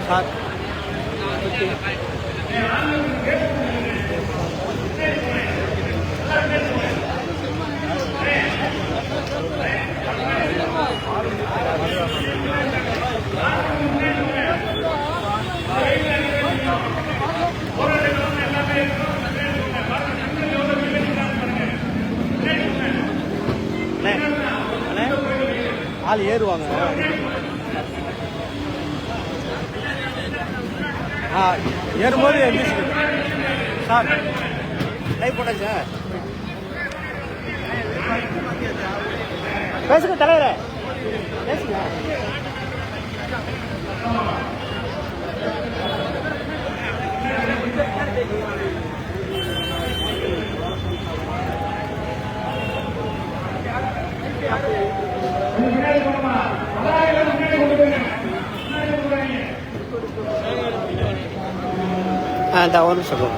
Sir ஆள் ஏறுவாங்க. ஏறும்போது எந்திரிச்சு சார் லைவ் போட்டாச்சு சார். பேசுங்க தலைவரே, பேசுங்க. ஒரு நிமிஷம்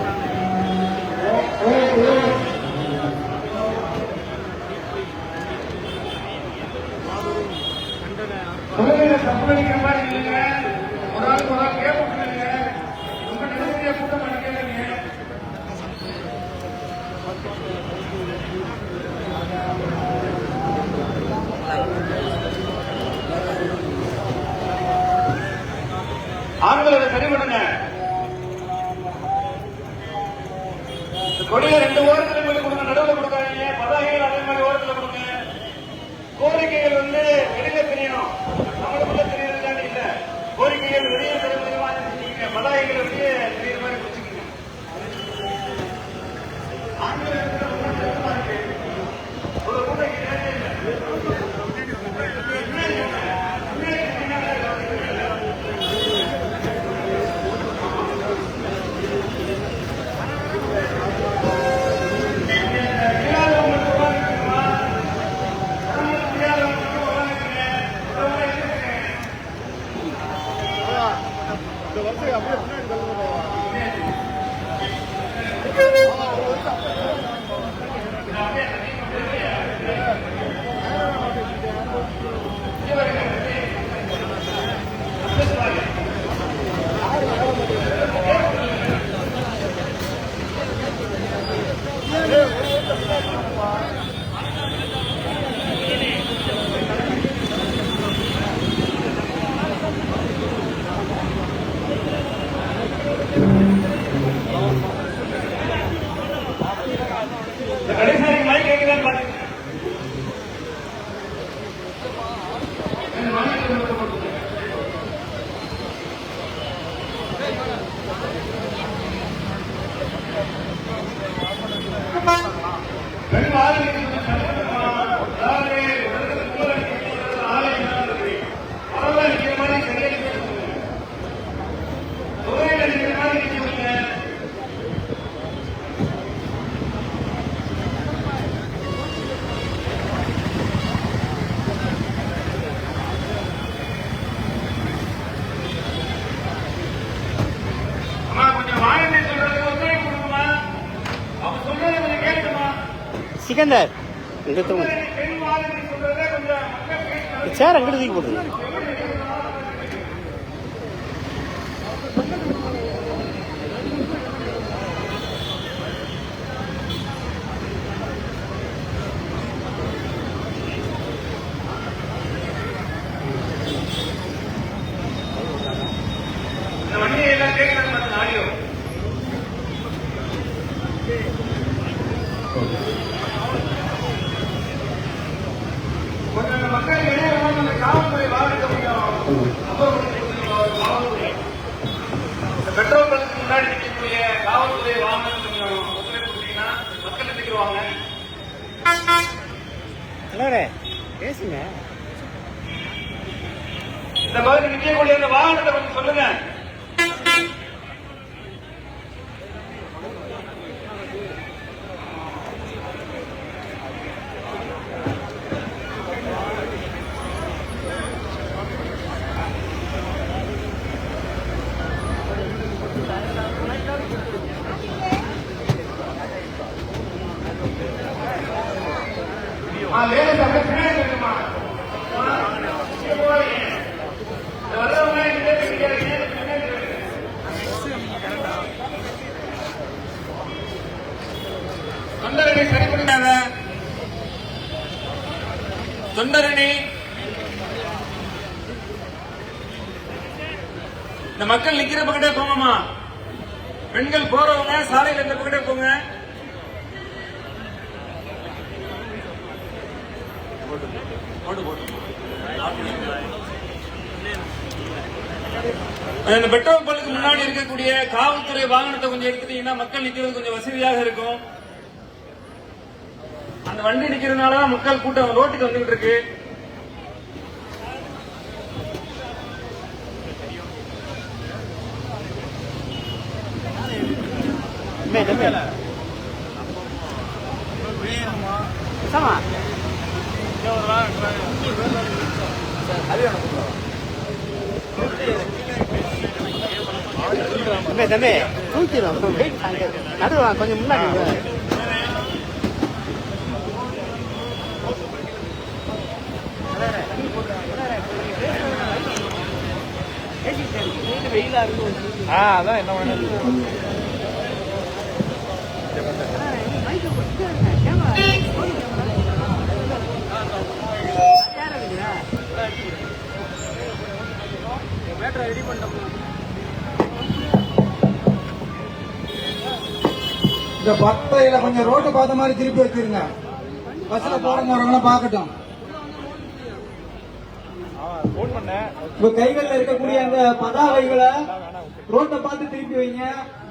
ஆண்களை சரி பண்ணுங்க. கொடியை 2 ஓரத்தில் போய் கொடுங்க, நடுவில் கொடுக்காதீங்க. பதாகைகள் அதே மாதிரி ஓரத்தில் கொடுங்க. கோரிக்கைகள் வெளியில தெரியணும், நம்மளுக்குள்ள தெரியறதுதான் இல்ல. கோரிக்கைகள் வெளியே தெரிய முடியுமா? பதாகைகள் வெளியே தெரியற மாதிரி வச்சுக்கோங்க. ஒரு கூட்டம் சிக்கந்தர் சேர் அங்கிட்டு தூக்கி போடுங்க. பெட்ரோல் பங்குக்கு முன்னாடி நிற்கக்கூடிய காவல்துறை வாகனம் கொஞ்சம் ஒத்துழைப்பு கொடுத்தீங்கன்னா மக்கள் நிற்கிறவாங்க. பேசுங்க. இந்த பகுதி நிற்கக்கூடிய இந்த வாகனத்தை கொஞ்சம் சொல்லுங்க. லேடிஸ் அப்படியே பின்னாடி இருக்குமா? வரவங்க தொண்டரணி இந்த மக்கள் நிக்கிற பக்கத்தே போங்கம்மா. பெண்கள் போறவங்க சாலையில் இந்த பக்கத்தே போங்க. இந்த பெட்ரோல் பல்லுக்கு முன்னாடி இருக்கக்கூடிய காவல்துறை வாகனத்தை கொஞ்சம் எடுத்துட்டீங்கன்னா மக்கள் நிக்கிறது கொஞ்சம் வசதியாக இருக்கும். அந்த வண்டி நிக்கிறதுனாலதான் மக்கள் கூட்டம் ரோட்டுக்கு வந்துகிட்டு இருக்கு. தம்பி தூக்கிடும் நடுவா கொஞ்சம் முன்னாடி அதான் என்ன பண்ண ரெடி பண்ணிட்டோம். இந்த பட்டையில கொஞ்சம் ரோட்டை பார்த்த மாதிரி திருப்பி வச்சிருங்க. பஸ்ல போறவங்க பாக்கட்டும். இப்ப கைகள்ல இருக்கக்கூடிய அந்த பதாகைகளை ரோட்டை பார்த்து திருப்பி வைங்க.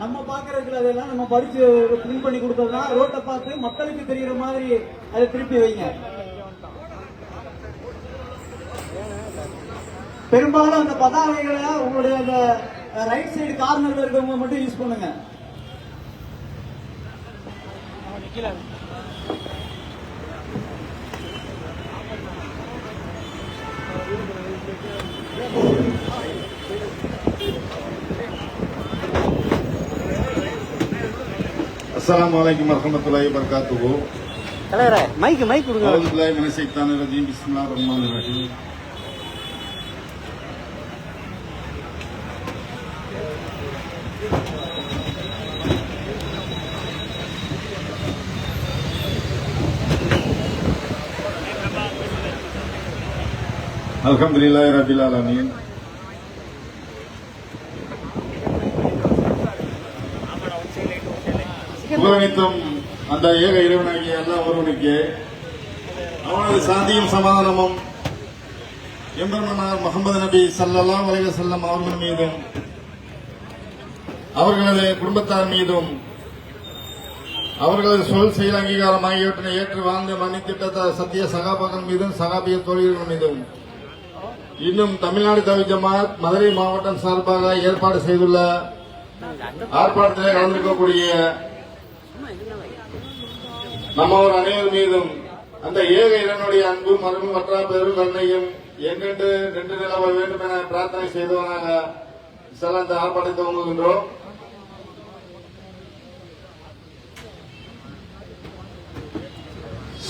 நம்ம பாக்குறதுல அதெல்லாம் நம்ம படிச்சு பிரிண்ட் பண்ணி கொடுத்ததுதான். ரோட்டை பார்த்து மக்களுக்கு தெரிகிற மாதிரி அதை திருப்பி வைங்க. பெரும்பாலும் அந்த பதாகைகளை உங்களுடைய அந்த ரைட் சைடு கார்னர்ல இருக்கவங்க மட்டும் யூஸ் பண்ணுங்க. அஸ்ஸலாமு அலைக்கும் வரஹ்மத்துல்லாஹி வபரகாத்துஹு. தலைவரே மைக் கொடுங்க. அவுது பில்லாஹி மினஷ் ஷைத்தானிர் ரஜீம். பிஸ்மில்லாஹிர் ரஹ்மானிர் ரஹீம். அல்ஹம்துலில்லாஹி ரப்பில் ஆலமீன். புகழனைத்தும் அந்த ஏக இறைவனாகிய அல்லாஹ் ஒருவனுக்கு, அவனது சாந்தியும் சமாதானமும் எம்பெருமானார் முஹம்மது நபி ஸல்லல்லாஹு அலைஹி வஸல்லம் அவர்கள் மீதும் அவர்களது குடும்பத்தார் மீதும் அவர்களது சொல் செயல் அங்கீகாரம் ஆகியவற்றை ஏற்று வாழ்ந்து மன்னித்திட்ட சத்திய சகாபாக்கள் மீதும் சகாபிய தோழிகள் மீதும் இன்னும் தமிழ்நாடு தவ்ஹீத் ஜமாஅத் மதுரை மாவட்டம் சார்பாக ஏற்பாடு செய்துள்ள ஆர்ப்பாட்டத்தில் கலந்திருக்கக்கூடிய நம்மவர் அனைவர் மீதும் அந்த ஏக இறைவனுடைய அன்பும் மரபும் மற்ற பெரும் கருணையும் எங்கென்று நின்று நிலவ வேண்டும் என பிரார்த்தனை செய்தவனாக இந்த ஆர்ப்பாட்டத்தை துவங்குகின்றோம்.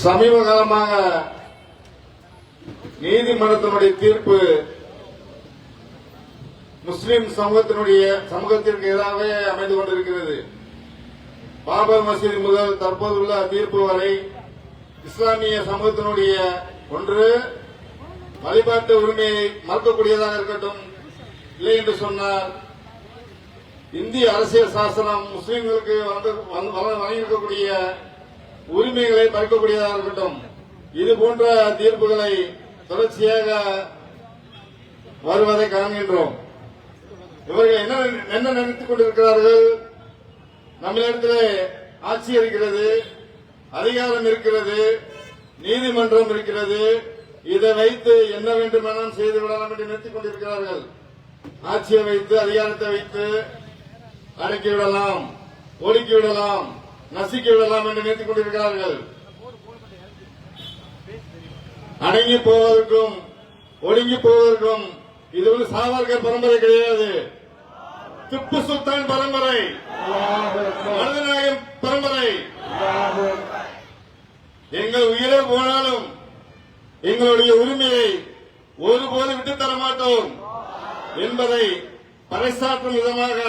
சமீப காலமாக நீதிமன்றத்தினுடைய தீர்ப்பு முஸ்லிம் சமூகத்திற்கு எதிராகவே அமைந்து கொண்டிருக்கிறது. பாபர் மசீது முதல் தற்போதுள்ள தீர்ப்பு வரை இஸ்லாமிய சமூகத்தினுடைய ஒன்று வழிபாட்டு உரிமையை மறுக்கக்கூடியதாக இருக்கட்டும், இல்லை என்று சொன்னால் இந்திய அரசியல் சாசனம் முஸ்லிம்களுக்கு வழங்கியிருக்கக்கூடிய உரிமைகளை பறிக்கக்கூடியதாக இருக்கட்டும், இது போன்ற தீர்ப்புகளை தொடர்ச்சியாக வருவதை காண்கின்றோம். இவர்கள் என்ன நினைத்துக் கொண்டிருக்கிறார்கள்? நம்மளிடத்திலே ஆட்சி இருக்கிறது, அதிகாரம் இருக்கிறது, நீதிமன்றம் இருக்கிறது, இதை வைத்து என்ன வேண்டுமானாலும் செய்து விடலாம் என்று நினைத்துக் கொண்டிருக்கிறார்கள். ஆட்சியை வைத்து அதிகாரத்தை வைத்து அடக்கி விடலாம், ஒடுக்கி விடலாம், நசுக்கி விடலாம் என்று நினைத்துக் கொண்டிருக்கிறார்கள். அடங்கி போவதற்கும் ஒடுங்கி போவதற்கும் இது ஒரு சாவர்கர் பரம்பரை கிடையாது, திப்பு சுல்தான் பரம்பரை, மருதநாயகம் பரம்பரை. எங்கள் உயிரே போனாலும் எங்களுடைய உரிமையை ஒருபோது விட்டுத்தர மாட்டோம் என்பதை பறைசாற்றும் விதமாக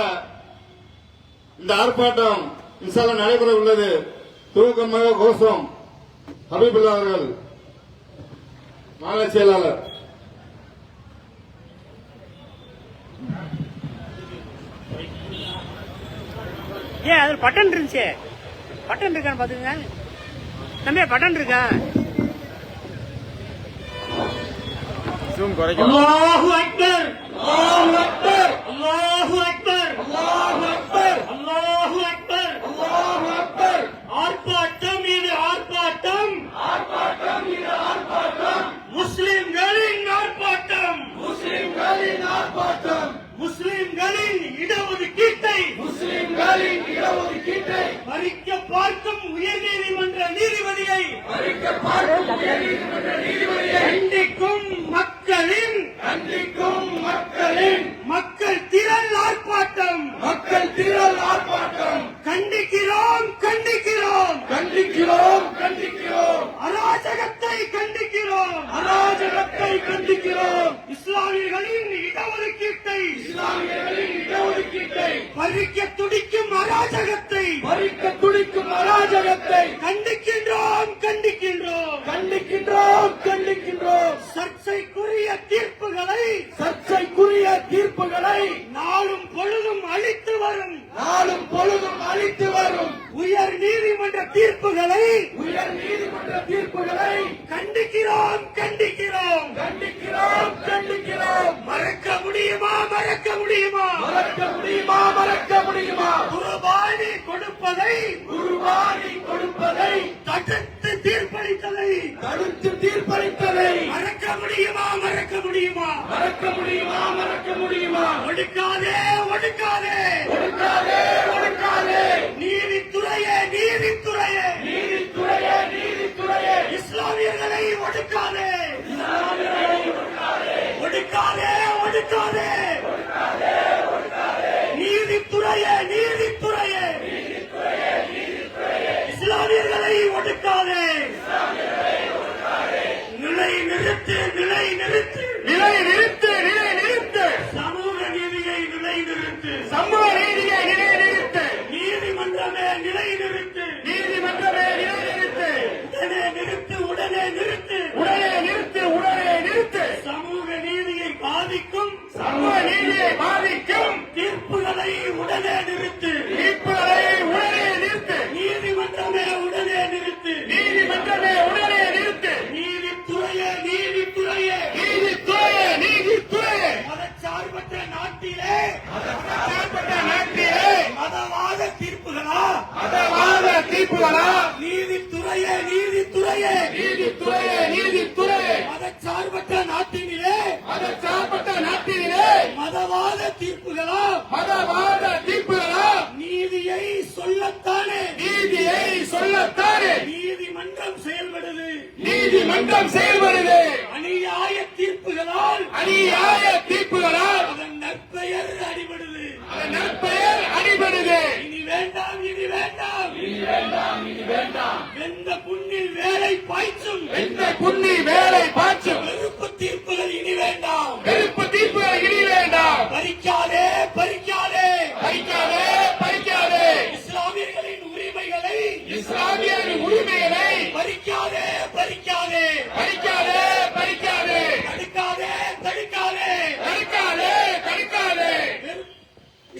இந்த ஆர்ப்பாட்டம் இன்ஷா அல்லாஹ் நடைபெற உள்ளது. துவக்கமாக கோஷம் ஹபீபுல்லா அவர்கள். மாநில செயலாளர். ஏன் அதுல பட்டன் இருந்துச்சு, பட்டன் இருக்கான்னு பாத்துங்க தம்பி, பட்டன் இருக்கா? ஜூம் குறைக்கும். அல்லாஹு அக்பர், அல்லாஹு அக்பர், அல்லாஹு அக்பர், அல்லாஹு அக்பர், அல்லாஹு அக்பர், அல்லாஹு அக்பர். ஆர்ப்பாட்டம் இது ஆர்ப்பாட்டம், ஆர்ப்பாட்டம் இது ஆர்ப்பாட்டம். முஸ்லிம்களின் ஆர்ப்பாட்டம், முஸ்லிம்களின் ஆர்ப்பாட்டம். முஸ்லிம்களின் இடஒதுக்கீட்டை, முஸ்லிம்களின் இடஒதுக்கீட்டை பறிக்க பார்க்கும் உயர்நீதிமன்ற நீதிபதியை, பறிக்க பார்க்கும் உயர்நீதிமன்ற நீதிபதியை கண்டிக்கும் மக்களின், கண்டிக்கும் மக்களின் மக்கள் திரள் ஆர்ப்பாட்டம், மக்கள் திரள் ஆர்ப்பாட்டம். கண்டிக்கிறோம், கண்டிக்கிறோம், கண்டிக்கிறோம், கண்டிக்கிறோம். அராஜகத்தை கண்டிக்கிறோம், அராஜகத்தை கண்டிக்கிறோம். இஸ்லாமியர்களின் இடஒதுக்கீட்டை, இஸ்லாமியர்களின் இடஒதுக்கீட்டை பறிக்க துடிக்கும் அராஜகத்தை, பறிக்க துடிக்கும் அராஜகத்தை கண்டிக்கின்றோம், கண்டிக்கின்றோம், கண்டிக்கின்றோம், கண்டிக்கின்றோம். சர்ச்சைக்குரிய தீர்ப்புகளை, சர்ச்சைக்குரிய தீர்ப்புகளை நாளும் பொழுதும் அளித்து வரும், நாளும் பொழுதும் அளித்து வரும் உயர் நீதிமன்ற தீர்ப்புகளை, உயர் நீதிமன்ற தீர்ப்புகளை கண்டிக்கிறோம், கண்டிக்கிறோம், கண்டிக்கிறோம், கண்டிக்கிறோம். மறக்க முடியுமா, மறக்க முடியுமா, மறக்க முடியுமா, மறக்க முடியுமா? குர்பானி கொடுப்பதை, குர்பானி கொடுப்பதை தடுத்து தீர்ப்பளித்ததை, தடுத்து தீர்ப்பளித்ததை மறக்க முடியுமா, மறக்க முடியுமா, மறக்க முடியுமா, மறக்க முடியுமா? ஒடுக்காதே, ஒடுக்காதே, ஒடுக்காதே, ஒடுக்காதே. நீதித்துறையே, நீதித்துறையே, நீதித்துறையே, நீதித்துறையே. இஸ்லாமியர்களை ஒடுக்காதே, இஸ்லாமியர்களை ஒடுக்காதே, ஒடுக்காதே, ஒடுக்காதே, ஒடுக்காதே, ஒடுக்காதே. நீதித்துறையே, நீதித்துறையே, நீதித்துறையே, நீதித்துறையே. இஸ்லாமியர்களை ஒடுக்காதே, இஸ்லாமியர்களை ஒடுக்காதே. நிலை நிறுத்து, நிலை நிறுத்து, நிலை நிறுத்து, நிலை நிறுத்து. சமூக நீதியை நிலை நிறுத்து, சமூக நீதியை நிலை நிறுத்து. நீதிமன்றமே நிலை நிறுத்து, நீதிமன்றமே நிலை நிறுத்து. உடனே நிறுத்து, உடனே நிறுத்து, உடனே நிறுத்து, உடனே நிறுத்து. சமூக நீதியை பாதிக்கும், சமூக நீதியை பாதிக்கும் தீர்ப்புகளை உடனே நிறுத்து, தீர்ப்புகளை உடனே நிறுத்து. நீதிமன்றமே உடனே நிறுத்து, நீதிமன்றமே உடனே நிறுத்து. நீதித்துறையே, நீதித்துறையே, நீதித்துறையே, நீதித்துறையே. மதச்சார்பற்ற நாட்டிலே, மதச்சார்பற்ற நாட்டிலே மதவாத தீர்ப்புகளா, மதவாத தீர்ப்புகளா? நீதித்துறையே, நீதித்துறையே, நீதித்துறையே, நீதித்துறையே. மதச்சார்பற்ற நாட்டினிலே, மதச்சார்பற்ற நாட்டினிலே மதவாத தீர்ப்புகளா, மதவாத தீர்ப்புகளா? நீதியை சொல்லத்தானே, நீதியை சொல்லத்தானே நீதிமன்றம் செயல்படுது, நீதிமன்றம் செயல்படுது. அநியாய தீர்ப்புகளால், அநியாய தீர்ப்புகளால் அதன் நற்பெயர் அடிபடுது, அதன் நற்பெயர் அடிபடுது. இனி வேண்டாம், இனி வேண்டாம், இனி வேண்டாம், இனி வேண்டாம். வெந்த புண்ணில் வேலை பாய்ச்சும், வெந்த புண்ணில் வேலை பாய்ச்சும் வெறுப்பு தீர்ப்புகள் இனி வேண்டாம், வெறுப்பு தீர்ப்புகள் இனி வேண்டாம். பறிக்காதே, பறிக்காதே, பறிக்காதே, பறிக்காதே. இஸ்லாமியர்களின் உரிமைகளை, இஸ்லாமியர்களின் உரிமைகளை பறிக்காதே, பறிக்காதே, பறிக்காதே, பறிக்காதே. தடுக்காதே, தடுக்காதே, தடுக்காதே, தடுக்காதே.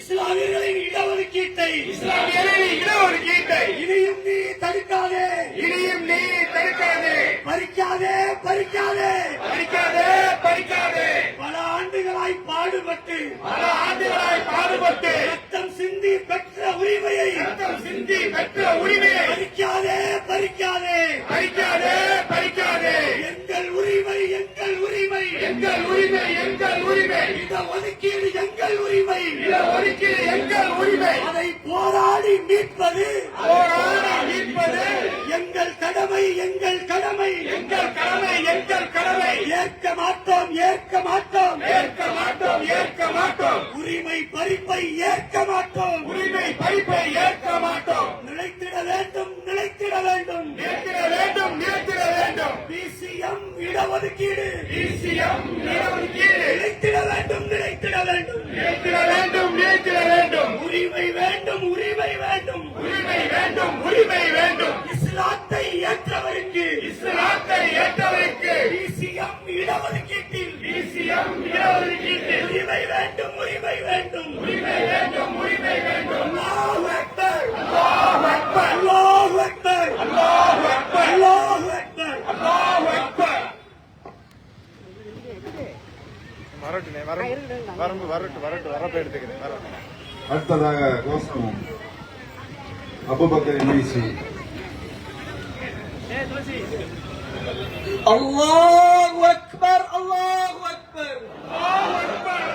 இஸ்லாமியர்களின் இடஒதுக்கீட்டை, இஸ்லாமியர்களின் இடஒதுக்கீட்டை இனியும் நீ தடுக்காதே, இனியும் நீ தடுக்காதே. பறிக்காதே, பறிக்காதே, பறிக்காதே, பறிக்காதே. பல ஆண்டுகளாய் பாடுபட்டு, பல ஆண்டுகளாய் பாடுபட்டு ரத்தம் சிந்தி பெற்ற உரிமையை, ரத்தம் சிந்தி பெற்ற உரிமையை பறிக்காதே, பறிக்காதே, பறிக்காதே, பறிக்காதே. எங்கள் உரிமை, எங்கள் உரிமை, எங்கள் உரிமை, எங்கள் உரிமை. இட ஒதுக்கீடு எங்கள் உரிமை, இட ஒதுக்கீடு எங்கள் உரிமை. அதை போராடி மீட்பது, போராடி மீட்பது எங்கள் கடமை, எங்கள் கடமை, எங்கள் கடமை, எங்கள் கடமை. ஏற்க மாட்டோம், ஏற்க மாட்டோம், ஏற்க மாட்டோம், ஏற்க மாட்டோம். உரிமை பறிப்பை ஏற்க மாட்டோம், உரிமை பறிப்பை ஏற்க மாட்டோம். நிலைத்திட வேண்டும், நிலைத்திட வேண்டும், நிலைத்திட வேண்டும், நிலைத்திட வேண்டும். பிசிஎம் இடஒதுக்கீடு, பிசிஎம் இடஒதுக்கீடு நிலைத்திட வேண்டும், நிலைத்திட வேண்டும், நிலைத்திட வேண்டும், நிலைத்திட வேண்டும். உரிமை வேண்டும், உரிமை வேண்டும், உரிமை வேண்டும், உரிமை வேண்டும். இஸ்லாத்தை ஏற்றவருக்கு, இஸ்லாத்தை ஏற்றவருக்கு பிசிஎம் உரிமை வேண்டும் உரிமை வேண்டும் உரிமை வேண்டும் உரிமை வேண்டும் அல்லாஹ் அக்பர் அல்லாஹ் அக்பர் அல்லாஹ் அக்பர் அல்லாஹ் அக்பர் அல்லாஹ் அக்பர் அல்லாஹ் அக்பர். வரட்டுனே வரட்டு வரப்ப எடுத்துக்கிறேன் வரட்டும். அடுத்ததாக கோஷம் அபூபக்கர் எம்ஐசி. அல்லாஹு அக்பர் அல்லாஹு அக்பர் அல்லாஹு அக்பர்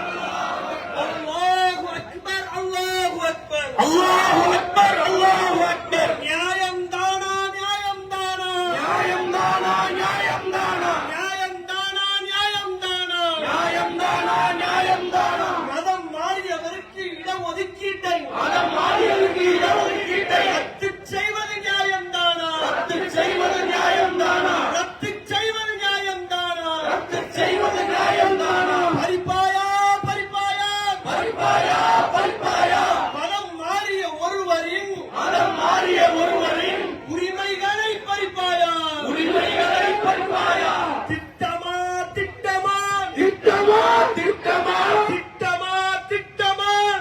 அல்லாஹு அக்பர் அல்லாஹு அக்பர் அல்லாஹ் அக்பர் அல்லாஹ் அக்பர். நியாயம் தானா நியாயம் தானா நியாயம் தானா நியாயம் தானா நியாயம் தானா நியாயம் தானா நியாயம் தானா நியாயம் தானா மதம் மாறியவருக்கு இடஒதுக்கீட்டை மதம் மாறியவருக்கு இடஒதுக்கீட்டை ரத்து செய்வது நியாயம் தானா ரத்து செய்வது நியாயம் தானா ரத்து செய்வது நியாயம் தானா ரத்து செய்வது நியாயம் தானா பரிப்பாயா பரிப்பாயா பரிப்பாயா பரிப்பாயா மதம் மாறிய ஒருவரின் மதம் மாறிய ஒருவரின் உரிமைகளை பறிப்பாயா உரிமைகளை பரிப்பாயா திட்டமா திட்டமா திட்டமா திட்டமா திட்டமா திட்டமா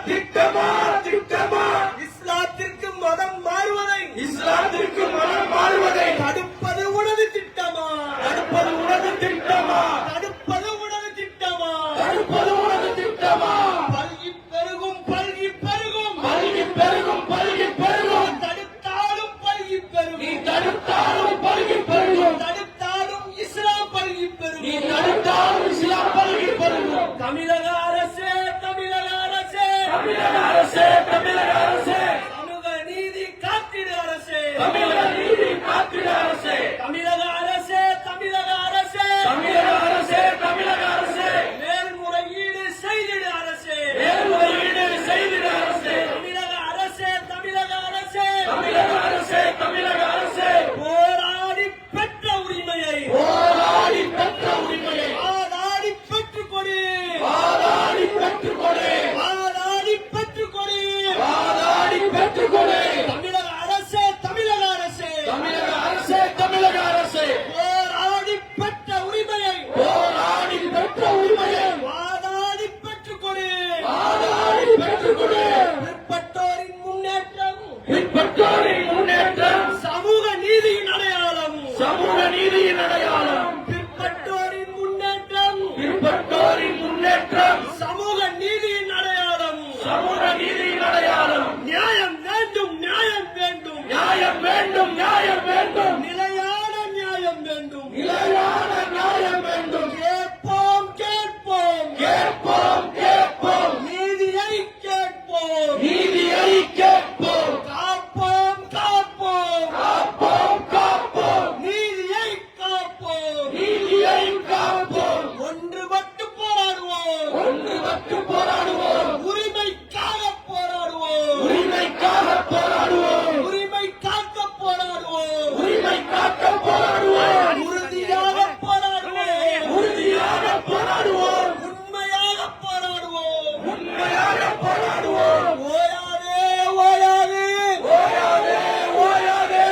திட்டமா திட்டமா இஸ்லாத்திற்கு மதம் மாறுவதை இஸ்லாத்திற்கு மனம் மாறுவதை தடுப்பது உனது திட்டமா தடுப்பது உனது திட்டமா தடுப்பது உனது திட்டமா தடுப்பது உனது திட்டமா பல்கி பெருகும் பல்கி பெருகும் பல்கி பெருகும் பல்கி பெருகும் தடுத்தாலும் பல்கி நீ பெருகும் தடுத்தாலும் பல்கி பெருகும் தடுத்தாலும் இஸ்லாம் பல்கி நீ பெருகும் தடுத்தாலும் இஸ்லாம் பல்கி பெருகும் தமிழக அரசே தமிழக அரசே தமிழக அரசே தமிழக அரசே சமூக நீதி காத்திடு அரசே தமிழக நீதி காத்திட அரசே தமிழக அரசே தமிழக அரசே தமிழக அரசே தமிழக அரசே மேல்முறையீடு செய்திடு அரசே மேல்முறையீடு செய்திட அரசே தமிழக அரசே தமிழக அரசே தமிழக அரசே தமிழக அரசே போராடி பெற்ற உரிமையை போராடி பெற்ற உரிமையை வாதாடி பெற்றுக் கொடு வாதாடி பெற்றுக் கொடு வாதாடி பெற்றுக் கொடு வாதாடி பெற்றுக் கொடு தமிழக அரசே தமிழக அரசே தமிழக அரசே தமிழக அரசே போராடி பெற்ற உரிமையை போராடி பெற்ற உரிமையை வாதாடி பெற்றுக் கொடு வாதாடி பெற்றுக் கொடு பிற்பட்டோரின் முன்னேற்றம் பின்பற்றோரின் முன்னேற்றம் சமூக நீதியின் அடையாளம் சமூக நீதியின் அடையாளம் பிற்பட்டோரின் முன்னேற்றம் பின்பற்றோரின் முன்னேற்றம் சமூக நீதியின் அடையாளம் சமூக நீதியின் அடையாளம் நியாயம் வேண்டும் நியாயம் வேண்டும் நியாயம் வேண்டும் நியாயம் வேண்டும் நிலையான நியாயம் வேண்டும் நிலையான நியாயம் வேண்டும் கேட்போம் கேட்போம் கேட்போம் கேட்போம் நீதியை கேட்போம் நீதியை கேட்போம் காப்போம் காப்போம் காப்போம் காப்போம் நீதியை காப்போம் நீதியை காப்போம் ஒன்றுபட்டு போராடுவோம் ஒன்றுபட்டு போராடுவோம் உரிமைக்காக போராடுவோம் உரிமைக்காக போராடுவோம் உரிமை காக்க போராடுவோம் உரிமை காக்க போராடுவோம் உறுதியாக போராடுவோம் உறுதியாக போராடுவோம் உண்மையாக போராடுவோம் உண்மையாக போராடுவோம் ஓயாதே ஓயாதே ஓயாதே ஓயாதே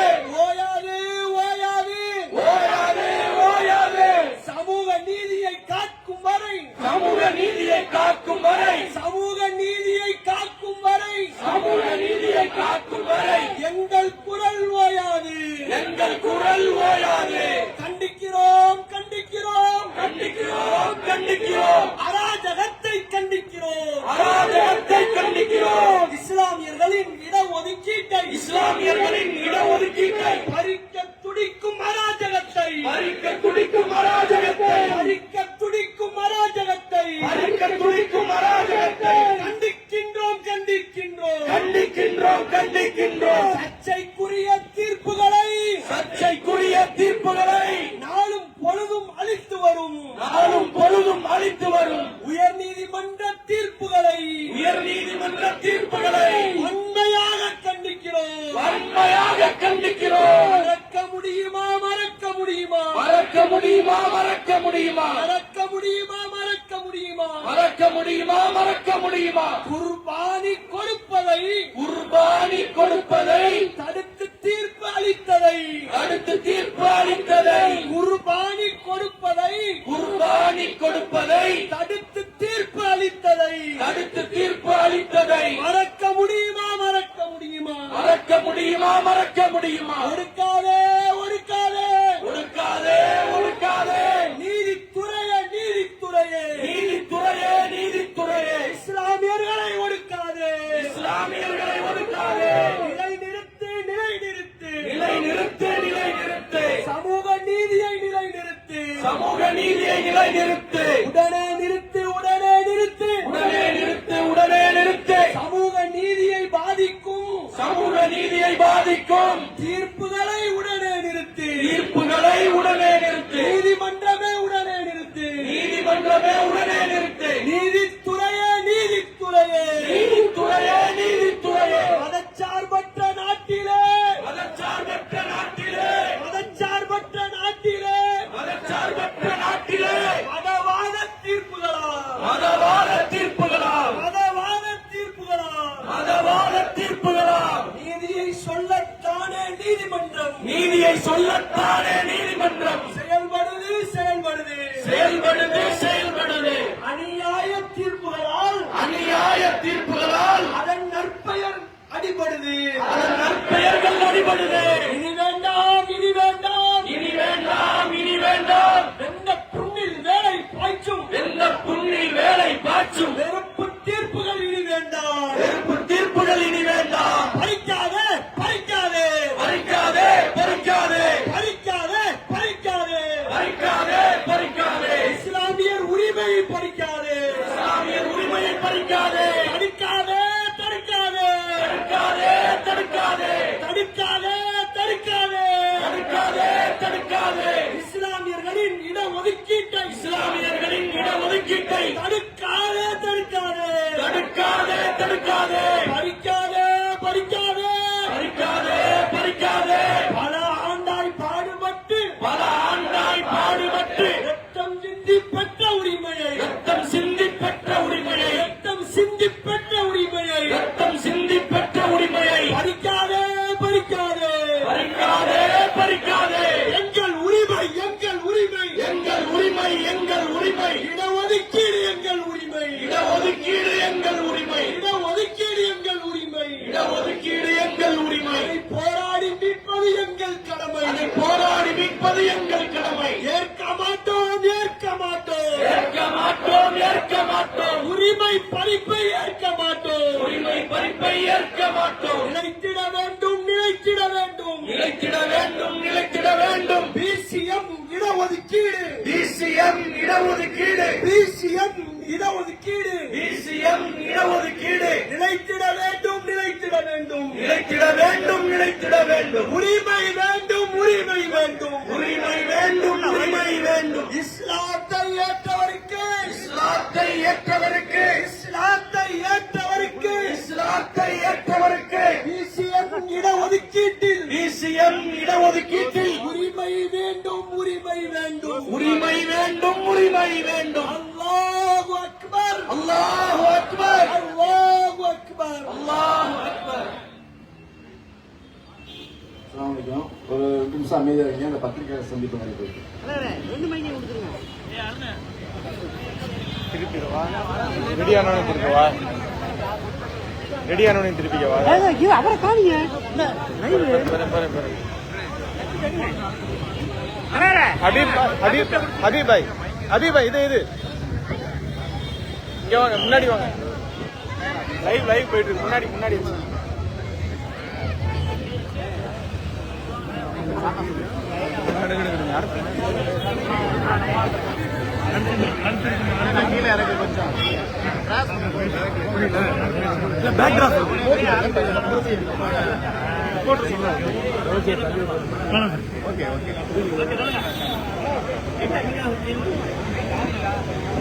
ஓயாதே ஓயாதே ஓயாதே ஓயாதே சமூக நீதியை காக்கும் வரை சமூக நீதியை காக்கும் வரை சமூக நீதியை காக்கும் வரை சமூக நீதியை காக்கும் வரை எங்கள் குரல் ஓயாது எங்கள் குரல் ஓயாது கண்டிக்கிறோம் கண்டிக்கிறோம் கண்டிக்கிறோம் கண்டிக்கிறோம் அராஜகத்தை கண்டிக்கிறோம் அராஜகத்தை கண்டிக்கிறோம் இஸ்லாமியர்களின் இடஒதுக்கீட்டை இஸ்லாமியர்களின் இடஒதுக்கீட்டை பறிக்க துடிக்கும் அராஜகத்தை பறிக்க துடிக்கும் அராஜகத்தை பறிக்க துடிக்கும் அராஜகத்தை பறிக்க துடிக்கும் அராஜகத்தை கண்டிக்கின்றோம் கண்டிக்கின்றோம் கண்டிக்கின்றோம் கண்டிக்கின்றோம் சர்ச்சைக்குரிய தீர்ப்புகளை சர்ச்சைக்குரிய தீர்ப்புகளை நாளும் பொழுதும் அளித்து வரும் நாளும் பொழுதும் அளித்து வரும் உயர்நீதிமன்ற தீர்ப்புகளை உயர் நீதிமன்ற தீர்ப்புகளை உண்மையாக கண்டிக்கிறோம் வன்மையாக கண்டிக்கிறோம் மறக்க முடியுமா மறக்க முடியுமா மறக்க முடியுமா மறக்க முடியுமா மறக்க முடியுமா மறக்க முடியுமா மறக்க முடியுமா மறக்க முடியுமா குர்பானி கொடுப்பதை குர்பானி கொடுப்பதை தடுத்து தீர்ப்பு அளித்ததை அடுத்து தீர்ப்பு அளித்ததை குர்பானி கொடுப்பதை குர்பானி கொடுப்பதை தடுத்து தீர்ப்பு அளித்ததை மறக்க முடியுமா மறக்க முடியுமா மறக்க முடியுமா மறக்க முடியுமா ஒடுக்காதே ஒடுக்காதே ஒடுக்காதே ஒடுக்காதே நீதித்துறையே நீதித்துறையே நீதித்துறையே நீதித்துறையே இஸ்லாமியர்களை ஒடுக்காதே இஸ்லாமியர்களை ஒடுக்காதே நிலை நிறுத்து நிலை நிறுத்து நிலை நிறுத்து நிலை நிறுத்து சமூக நீதியை நிலை நிறுத்து சமூக நீதியை நிலை நிறுத்து உடனே நிறுத்து உடனே நிறுத்து உடனே நிறுத்து உடனே நிறுத்து சமூக நீதியை பாதிக்கும் சமூக நீதியை பாதிக்கும் தீர்ப்புகளை உடனே நிறுத்து தீர்ப்புகளை உடனே நிறுத்து நீதிமன்றமே உடனே நிறுத்து நீதிமன்றமே உடனே நிறுத்து நீதித்துறையே நீதித்துறையே நீதித்துறையே நீதித்துறையே மதச்சார்பற்ற நாட்டிலே மதச்சார்பற்ற நாட்டிலே மதச்சார்பற்ற நாட்டிலே மதச்சார்பற்ற நாட்டிலே மதவாத தீர்ப்புகளா மதவாத தீர்ப்புகளா மதவாத தீர்ப்புகளா மதவாத தீர்ப்புகளா நீதியை சொல்லத்தானே நீதிமன்றம் நீதியை சொல்லத்தானே நீதிமன்றம் செயல்படுது செயல்படுது செயல்படுது செயல்படுது அநியாய தீர்ப்புகளால் அநியாய தீர்ப்புகளால் அதன் நற்பெயர் அடிபடுது அதன் நற்பெயர்கள் அடிபடுது இனி வேண்டாம் இனி வேண்டாம் இனி வேண்டாம் இனி வேண்டாம் எந்த புண்ணில் வேலை பாய்ச்சும் எந்த புண்ணில் வேலை பாய்ச்சும் வெறுப்பு தீர்ப்புகள் இனி வேண்டாம் வெறுப்பு தீர்ப்புகள் இனி வேண்டாம் பறிக்காதே பறிக்காதே பறிக்காதே பறிக்காதே பறிக்காதே பறிக்காதே பறிக்காதே பறிக்காதே இஸ்லாமியர் உரிமையை பறிக்காதே இஸ்லாமியர் உரிமையை பறிக்காதே தடுக்காதே தடுக்காதே தடுக்காதே தடுக்காதே தடுக்காதே தடுக்காதே தடுக்காதே தடுக்காதே இஸ்லாமியர்களின் இடஒதுக்கீட்டை இஸ்லாமியர்களின் இடஒதுக்கீட்டை தடுக்காதே தடுக்காதே தடுக்காதே தடுக்காதே பறிக்காதே பறிக்காதே பறிக்காதே பறிக்காதே பல ஆண்டாய் பாடுபட்டு பல ஆண்டாய் பாடுபட்டு ரத்தம் சிந்தி பெற்ற உரிமையை ரத்தம் சிந்தி பெற்ற உரிமையை ரத்தம் சிந்தி பெற்ற உரிமையை ரத்தம் சிந்தி பெற்ற உரிமையை பறிக்காதே பறிக்காதே பறிக்காதே பறிக்காதே எங்கள் உரிமை எங்கள் உரிமை எங்கள் உரிமை எங்கள் உரிமை இடஒதுக்கீடு எங்கள் உரிமை இடஒதுக்கீடு எங்கள் உரிமை இடஒதுக்கீடு எங்கள் உரிமை இடஒதுக்கீடு எங்கள் உரிமை அதை போராடி மீட்பது எங்கள் கடமை அதை போராடி மீட்பது எங்கள் கடமை ஏற்க மாட்டோம் ஏற்க மாட்டோம் ஏற்க மாட்டோம் ஏற்க மாட்டோம் உரிமை பறிப்பை ஏற்க மாட்டோம் உரிமை பறிப்பை ஏற்க மாட்டோம் நிலைத்திட வேண்டும் நிலைத்திட வேண்டும் நிலைத்திட வேண்டும் நிலைத்திட வேண்டும் பிசிஎம் இடஒதுக்கீடு பிசிஎம் இடஒதுக்கீடு பிசிஎம் இடஒதுக்கீடு பிசிஎம் இடஒதுக்கீடு நிலைத்திட வேண்டும் நிலைத்திட வேண்டும் நிலைத்திட வேண்டும் நிலைத்திட வேண்டும் உரிமை வேண்டும் உரிமை வேண்டும் உரிமை வேண்டும் உரிமை வேண்டும் இஸ்லாத்தை ஏற்றவருக்கு இஸ்லாத்தை ஏற்றவருக்கு இஸ்லாத்தை ஏற்றவருக்கு இஸ்லாத்தை ஏற்றவருக்கு பிசிஎம் இடஒதுக்கீட்டில் பிசிஎம் இடஒதுக்கீட்டில் உரிமை வேண்டும் உரிமை வேண்டும் உரிமை வேண்டும் உரிமை வேண்டும் அல்லாஹு அக்பர் அல்லாஹு அக்பர் அல்லாஹு அக்பர் அல்லாஹு அக்பர். அஸ்ஸலாமு அலைக்கும். ஒரு 2 நிமிஷம் அமைதியா இருக்கீங்க. அந்த பத்திரிகை சந்திப்பு நடைபெறுது. ரெண்டு மைனி கொடுத்துருங்க. திருப்பிடுவா ரெடி ஆனவனே திருப்பிவா ரெடி ஆனவனே திருப்பிக்கவா அவரை காமிங்க. ஹபீப் பாய் இது இங்க வாங்க முன்னாடி வாங்க லைவ் போயிட்டு இருக்கு முன்னாடி கீழே இறக்கு கொஞ்சம்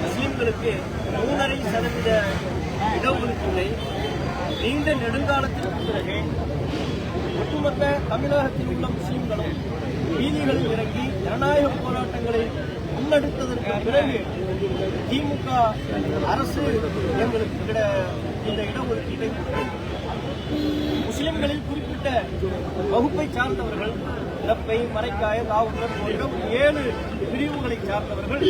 முஸ்லிம்களுக்கு 3.5% இடஒதுக்கீட்டை நீண்ட நெடுங்காலத்திற்கு பிறகு ஒட்டுமொத்த தமிழகத்தில் உள்ள முஸ்லிம்களும் வீதிகளில் இறங்கி ஜனநாயக போராட்டங்களை முன்னெடுத்ததற்கு பிறகு திமுக அரசு எங்களுக்கு இந்த இடஒதுக்கீட்டை கொடுத்தது. முஸ்லிம்களில் குறிப்பிட்ட வகுப்பை சார்ந்தவர்கள் இலப்பை மரைக்காய தாவூர் போன்ற 7 பிரிவுகளை சார்ந்தவர்கள்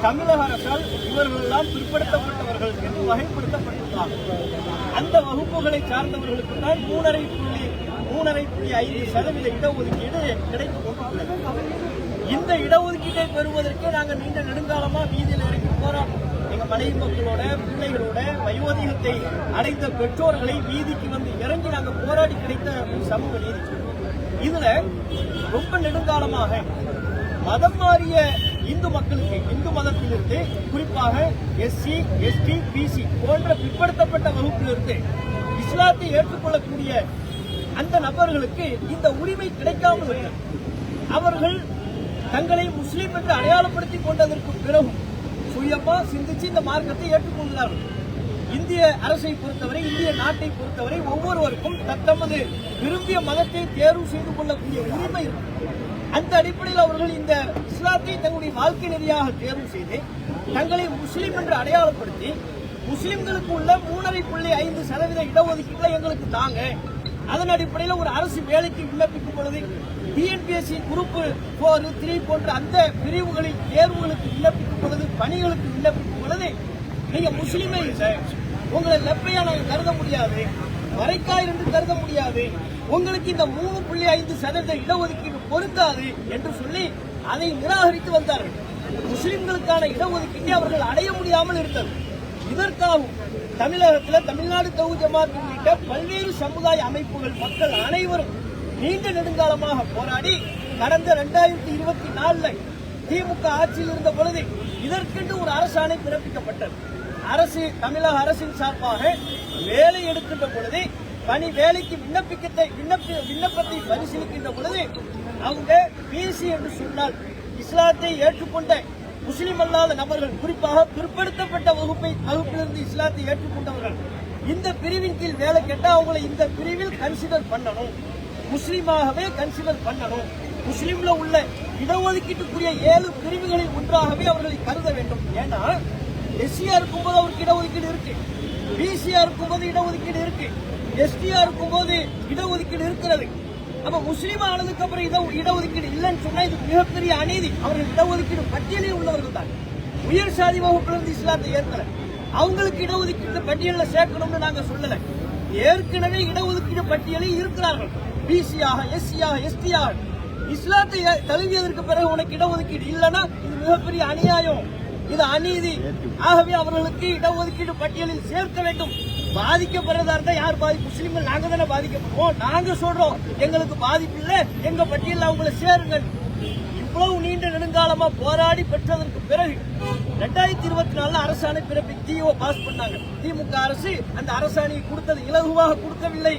தமிழக அரசால் இவர்கள் எல்லாம் பிற்படுத்தப்பட்டவர்கள் என்று வகைப்படுத்தப்பட்டுள்ளார். அந்த வகுப்புகளை சார்ந்தவர்களுக்கு தான் 3.5% இடஒதுக்கீடு கிடைத்துக் கொண்டுள்ளது. இந்த இடஒதுக்கீட்டை பெறுவதற்கு நாங்கள் நீண்ட நெடுங்காலமா வீதியில் இறங்கி போராட்டோம். எங்க மனைவி மக்களோட, பிள்ளைகளோட, வயோதிகத்தை அடைந்த பெற்றோர்களை வீதிக்கு வந்து இறங்கி நாங்கள் போராடி கிடைத்த ஒரு சமூக நீதி. இதுல ரொம்ப நெடுங்காலமாக மதம் மாறிய இந்து மக்களுக்கு, இந்து மதத்திலிருந்து குறிப்பாக எஸ்சி, எஸ்டி, பிசி போன்ற பிற்படுத்தப்பட்ட வகுப்பிலிருந்து இஸ்லாத்தை ஏற்றுக்கொள்ளக்கூடிய அந்த நபர்களுக்கு இந்த உரிமை கிடைக்காமல் உள்ளது. அவர்கள் தங்களை முஸ்லீம் என்று அடையாளப்படுத்திக் கொண்டதற்கு பிறகும் சுயமா சிந்திச்சு இந்த மார்க்கத்தை ஏற்றுக்கொள்கிறார்கள். இந்திய அரசை பொறுத்தவரை, இந்திய நாட்டை பொறுத்தவரை ஒவ்வொருவருக்கும் தத்தமது விரும்பிய மதத்தை தேர்வு செய்து கொள்ளக்கூடிய உரிமை இருக்கு. அந்த அடிப்படையில் அவர்கள் இந்த இஸ்லாத்தை தங்களுடைய வாழ்க்கை நெறியாக தேர்வு செய்து தங்களை முஸ்லீம் என்று அடையாளப்படுத்தி முஸ்லிம்களுக்கு உள்ள 3.5% இடஒதுக்கீடுல எங்களுக்கு தாங்க. அதன் அடிப்படையில் ஒரு அரசு வேலைக்கு விண்ணப்பிக்கும் பொழுது டிஎன்பிஎஸ்சி குரூப் 4, 3 போன்ற அந்த பிரிவுகளில் தேர்வுகளுக்கு விண்ணப்பிக்கும் பொழுது, பணிகளுக்கு விண்ணப்பிக்கும் பொழுது நீங்க முஸ்லீமே இல்லை, உங்களை லெப்பையா நாங்க கருத முடியாது, மறைக்காய் என்று கருத முடியாது, உங்களுக்கு இந்த 3.5% இடஒதுக்கீடு பொருந்தாது என்று சொல்லி அதை நிராகரித்து வந்தார்கள். முஸ்லிம்களுக்கான இடஒதுக்கீட்டை அவர்கள் அடைய முடியாமல் இருந்தது. இதற்காகவும் தமிழகத்தில் தமிழ்நாடு தௌஹீத் ஜமாத் உள்ளிட்ட பல்வேறு சமுதாய அமைப்புகள், மக்கள் அனைவரும் நீண்ட நெடுங்காலமாக போராடி கடந்த 2024 திமுக ஆட்சியில் இருந்த பொழுது இதற்கென்று ஒரு அரசாணை பிறப்பிக்கப்பட்டது. அரசு, தமிழக அரசின் சார்பாக வேலை எடுக்கின்ற பொழுது, பணி வேலைக்கு விண்ணப்பத்தை பரிசீலிக்கின்ற பொழுது அவங்க பிசி என்று சொன்னால் இஸ்லாத்தை ஏற்றுக்கொண்ட முஸ்லிம் அல்லாத நபர்கள், குறிப்பாக பிற்படுத்தப்பட்ட வகுப்பிலிருந்து இஸ்லாத்தை ஏற்றுக்கொண்டவர்கள் இந்த பிரிவின் கீழ் வேலை கேட்டால் அவங்களை இந்த பிரிவில் கன்சிடர் பண்ணணும், முஸ்லீமாகவே கன்சிடர் பண்ணணும். முஸ்லீம்ல உள்ள இடஒதுக்கீட்டுக்குரிய 7 பிரிவுகளில் ஒன்றாகவே அவர்களை கருத வேண்டும். ஏன்னா எஸ்சியா இருக்கும்போது அவருக்கு இடஒதுக்கீடு இருக்கு, பிசியா இருக்கும்போது இடஒதுக்கீடு இருக்கு, எஸ்டியா இருக்கும்போது இடஒதுக்கீடு இருக்கிறது. அப்ப முஸ்லீம் ஆனதுக்கு அப்புறம் இடஒதுக்கீடு இல்லைன்னு சொன்னா இது மிகப்பெரிய அநீதி. அவர்கள் இடஒதுக்கீடு பட்டியலில் உள்ளவர்கள் தான். உயர் சாதி வகுப்பிலிருந்து இஸ்லாத்தை ஏற்கல, அவங்களுக்கு இடஒதுக்கீடு பட்டியலில் சேர்க்கணும்னு நாங்க சொல்லல. ஏற்கனவே இடஒதுக்கீடு பட்டியலில் இருக்கிறார்கள். பிசியாக, எஸ்சியாக, எஸ்டியாக இஸ்லாத்தை தழுவியதற்கு பிறகு உனக்கு இடஒதுக்கீடு இல்லைன்னா இது மிகப்பெரிய அநியாயம், இது அநீதி. ஆகவே அவர்களுக்கு இடஒதுக்கீடு பட்டியலில் சேர்க்க வேண்டும். பாதிக்கப்படுறதா இருந்தா யார் பாதிப்பு? முஸ்லிம்கள் நாங்க தானே பாதிக்கப்படுவோம். நாங்க சொல்றோம் எங்களுக்கு பாதிப்பு இல்ல, எங்க பட்டியலில் அவங்களை சேருங்கள். இவ்வளவு நீண்ட நெடுங்காலமா போராடி பெற்றதற்கு பிறகு 2024 அரசாணை பிறப்பித்து பாஸ் பண்ணாங்க. திமுக அரசு அந்த அரசாணையை கொடுத்தது இலகுவாக கொடுக்கவில்லை.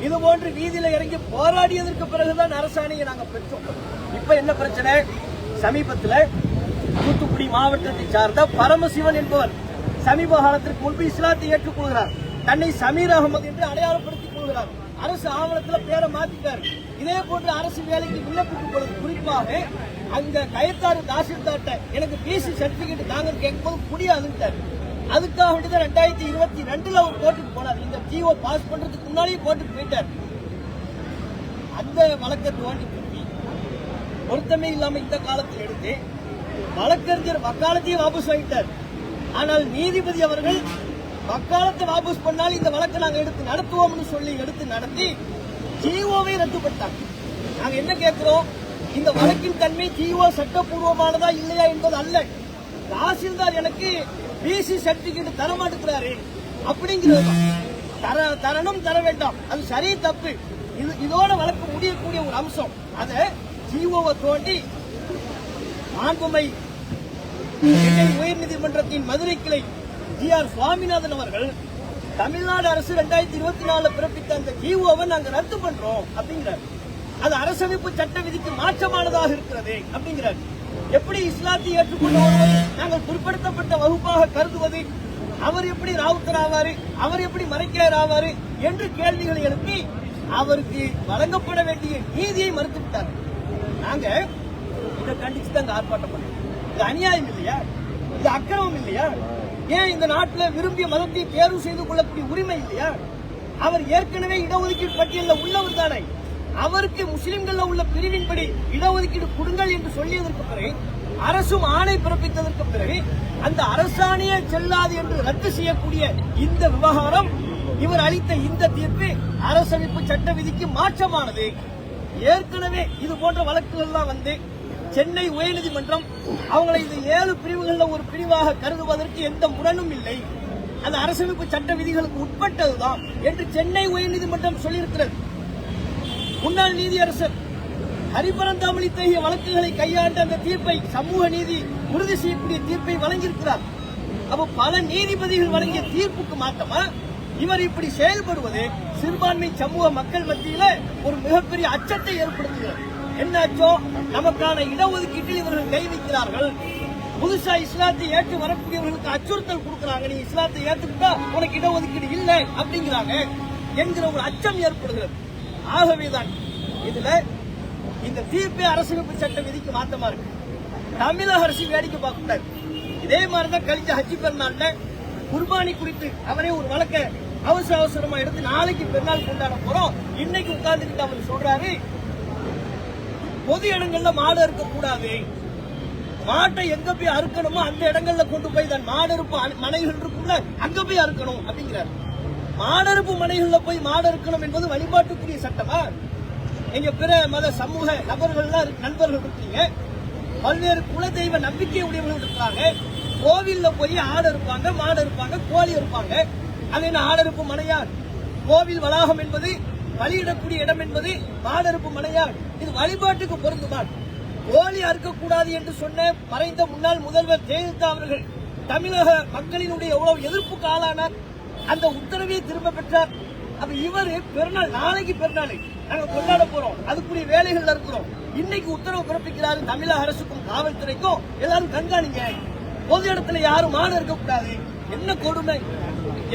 இதுபோன்று வீதியில இறங்கி போராடியதற்கு பிறகுதான் அரசாணையை நாங்க பெற்றோம். இப்ப என்ன பிரச்சனை? சமீபத்தில் தூத்துக்குடி மாவட்டத்தை சார்ந்த பரமசிவன் என்பவர் சமீப காலத்திற்கு முன்பு இஸ்லாத்தை ஏற்றுக்கொள்கிறார். தன்னை சமீர் அகமது என்று அடையாளப்படுத்திக் கொள்கிறார். அரசு ஆவணத்தில் பேரை மாத்திட்டார். இதே போன்று அரசு வேலைக்கு விண்ணப்பிக்கும் பொழுது குறிப்பாக அங்க கயத்தாறு தாசில்தார்ட்ட எனக்கு பிசி சர்டிபிகேட் தாங்க கேட்கும்போது முடியாதுன்ட்டார். அதுக்காக வேண்டிதான் 2022 அவர் கோர்ட்டுக்கு போனார். இந்த ஜிஓ பாஸ் பண்றதுக்கு முன்னாலேயே கோர்ட்டுக்கு போயிட்டார். அந்த வழக்கை தோண்டி திருப்பி பொருத்தமே இல்லாம இந்த காலத்தில் எடுத்து வழக்கறிஞர் வக்காலத்தையே வாபஸ் வாங்கிட்டார். ஆனால் நீதிபதி அவர்கள் வக்காலத்தை வாபஸ் பண்ணால் இந்த வழக்கை நாங்கள் எடுத்து நடத்துவோம்னு சொல்லி எடுத்து நடத்தி ஜிஓவை ரத்துப்பட்டாங்க. நாங்க என்ன கேட்கிறோம்? இந்த வழக்கின் தன்மை ஜிஓ சட்டப்பூர்வமானதா இல்லையா என்பது அல்ல. தாசில்தார் எனக்கு பிசி சர்டிபிகேட் தர மாட்டேங்கிறாரு அப்படிங்கிறது தரணும், தர வேண்டாம், அது சரி தப்பு, இதோட வழக்கு முடியக்கூடிய ஒரு அம்சம். அதை ஜிஓவை தோண்டி மாண்புமை சென்னை உயர்நீதிமன்றத்தின் மதுரை கிளை ஜிஆர் சுவாமிநாதன் அவர்கள் தமிழ்நாடு அரசு 2024 பிறப்பித்த அந்த ஜிஓவை நாங்க ரத்து பண்றோம் அப்படிங்கிறார். அது அரசமைப்பு சட்ட விதிக்கு மாற்றமானதாக இருக்கிறது அப்படிங்கிறார். எப்படி இஸ்லாத்தை ஏற்றுக்கொண்ட ஒருவர் நாங்கள் பிற்படுத்தப்பட்ட வகுப்பாக கருதுவது? அவர் எப்படி ராவுத்தர் ஆவாரு, அவர் எப்படி மறைக்கையர் ஆவாரு என்று கேள்விகளை எழுப்பி அவருக்கு வழங்கப்பட வேண்டிய நீதியை மறுத்துவிட்டார். நாங்க இதை கண்டிச்சு தான் ஆர்ப்பாட்டம் பண்ணோம். இது அநியாயம் இல்லையா? இது அக்கிரமம் இல்லையா? ஏன் இந்த நாட்டில் விரும்பிய மதத்தை தேர்வு செய்து கொள்ளக்கூடிய உரிமை இல்லையா? அவர் ஏற்கனவே இடஒதுக்கீடு பட்டியலில் உள்ளவர் தானே. அவருக்கு முஸ்லிம்கள் உள்ள பிரிவின்படி இடஒதுக்கீடு கொடுங்கள் என்று சொல்லியதற்கு பிறகு அரசும் ஆணை பிறப்பித்ததற்கு பிறகு அந்த அரசாணையே செல்லாது என்று ரத்து செய்யக்கூடிய இந்த விவகாரம், இவர் அளித்த இந்த தீர்ப்பு அரசமைப்பு சட்ட விதிக்கு மாற்றமானது. ஏற்கனவே இது போன்ற வழக்குகள் எல்லாம் வந்து சென்னை உயர்நீதிமன்றம் அவங்களை இந்த 7 பிரிவுகளில் ஒரு பிரிவாக கருதுவதற்கு எந்த முரணும் இல்லை, அந்த அரசமைப்பு சட்ட விதிகளுக்கு உட்பட்டதுதான் என்று சென்னை உயர்நீதிமன்றம் சொல்லியிருக்கிறது. முன்னாள் நீதியரசர் ஹரிபரந்தாமணி தகிய வழக்குகளை கையாண்ட அந்த தீர்ப்பை, சமூக நீதி உறுதி செய்யக்கூடிய தீர்ப்பை வழங்கியிருக்கிறார். அப்ப பல நீதிபதிகள் வழங்கிய தீர்ப்புக்கு மாற்றமா இவர் இப்படி செயல்படுவது சிறுபான்மை சமூக மக்கள் மத்தியில ஒரு மிகப்பெரிய அச்சத்தை ஏற்படுத்துகிறது. என்ன அச்சோ? நமக்கான இடஒதுக்கீட்டில் இவர்கள் கை வைக்கிறார்கள், புதுசா இஸ்லாத்தை ஏற்று வரக்கூடியவர்களுக்கு அச்சுறுத்தல் கொடுக்கிறாங்க, நீ இஸ்லாத்தை ஏற்றுக்கிட்டா உனக்கு இடஒதுக்கீடு இல்லை அப்படிங்கிறாங்க என்கிற ஒரு அச்சம் ஏற்படுகிறது. ஆகவேதான் இதுல இந்த தீர்ப்பே அரசமைப்பு சட்ட விதிக்கு மாற்றமா இருக்கு. தமிழக அரசு வேடிக்கை பார்க்க கூடாது. இதே மாதிரிதான் கழிச்ச ஹஜ்ஜி பெருநாள்ல குர்பானி குறித்து அவரே ஒரு வழக்க அவசரமா எடுத்து நாளைக்கு பெருநாள் கொண்டாட போறோம், இன்னைக்கு உட்கார்ந்துக்கிட்டு அவர் சொல்றாரு பொது இடங்கள்ல மாடு அறுக்க கூடாது, மாட்டை எங்க போய் அறுக்கணுமோ அந்த இடங்கள்ல கொண்டு போய் தான் மாடறுப்பு மனைகள் இருக்குள்ள அங்க போய் அறுக்கணும் அப்படிங்கிறார். மாடறுப்பு மனைகள்ல போய் மாடு அறுக்கணும் என்பது வழிபாட்டுக்குரிய சட்டமா? எங்க பிற மத சமூக நண்பர்கள் இருக்கீங்க, பல்வேறு குலதெய்வ நம்பிக்கை உடையவர்கள் இருக்காங்க, கோவில்ல போய் ஆடு இருப்பாங்க, மாடு இருப்பாங்க, கோழி இருப்பாங்க. அது என்ன ஆடறுப்பு மனையார்? கோவில் வளாகம் என்பது, பலியிடக்கூடிய இடம் என்பது மாடறுப்பு மனையார். இது வழிபாட்டுக்கு பொருந்துமா? கோழி அறுக்கக்கூடாது என்று சொன்ன மறைந்த முன்னாள் முதல்வர் ஜெயலலிதா அவர்கள் தமிழக மக்களினுடைய எவ்வளவு எதிர்ப்புக்கு ஆளானார், அந்த உத்தரவை திரும்ப பெற்றார். அப்ப இவரு பெருநாள், நாளைக்கு பெருநாள் நாங்க கொண்டாட போறோம், அதுக்குரிய வேலைகள் இருக்கிறோம், இன்னைக்கு உத்தரவு பிறப்பிக்கிறாரு தமிழக அரசுக்கும் காவல்துறைக்கும், எல்லாரும் கண்காணிங்க, பொது இடத்துல யாரும் மாடு இருக்கக்கூடாது. என்ன கொடுமை!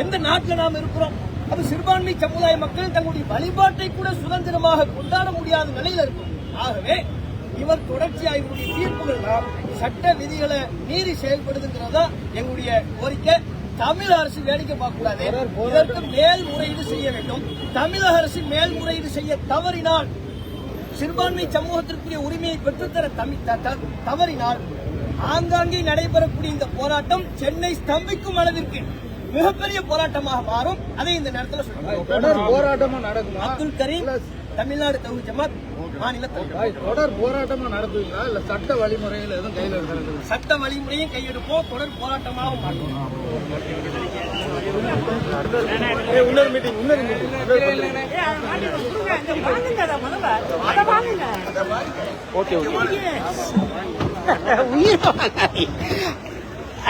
எந்த நாட்டில் நாம் இருக்கிறோம்? அப்ப சிறுபான்மை சமுதாய மக்கள் தங்களுடைய வழிபாட்டை கூட சுதந்திரமாக கொண்டாட முடியாத நிலையில இருக்கும். ஆகவே இவர் தொடர்ச்சியாக இவருடைய தீர்ப்புகள் சட்ட விதிகளை மீறி செயல்படுதுங்கிறதா எங்களுடைய கோரிக்கை. தமிழக அரசு வேடிக்கை பார்க்க கூடாது, இதற்கு மேல்முறையீடு செய்ய வேண்டும். தமிழக அரசு மேல்முறையீடு செய்ய தவறினால், சிறுபான்மை சமூகத்திற்குரிய உரிமையை பெற்றுத்தர தவறினால் ஆங்காங்கே நடைபெறக்கூடிய இந்த போராட்டம் சென்னை ஸ்தம்பிக்கும் அளவிற்கு மிகப்பெரிய போராட்டமாக மாறும். அதை இந்த நேரத்தில் சொல்றேன். போராட்டமா நடக்குமா? அப்துல் கரீம், தமிழ்நாடு தௌஹீத் ஜமாத் மாநில தலைவர். தொடர் போராட்டமா நடத்துவீங்களா இல்ல சட்ட வழிமுறைகள் எதுவும் கையில் எடுக்கிறது? சட்ட வழிமுறையும் கையெடுப்போம், தொடர் போராட்டமாக மாறும். இன்னொரு மீட்டிங்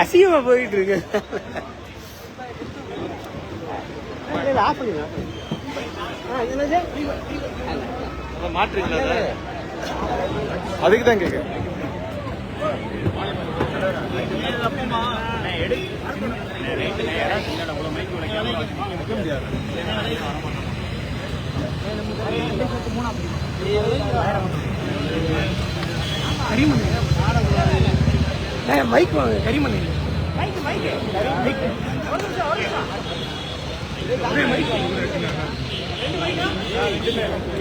அசிங்கமா போயிட்டு இருக்கு. மாற்றீங்களா? அதுக்கு தான் கேட்க. மைக் வாங்க, கரிமணி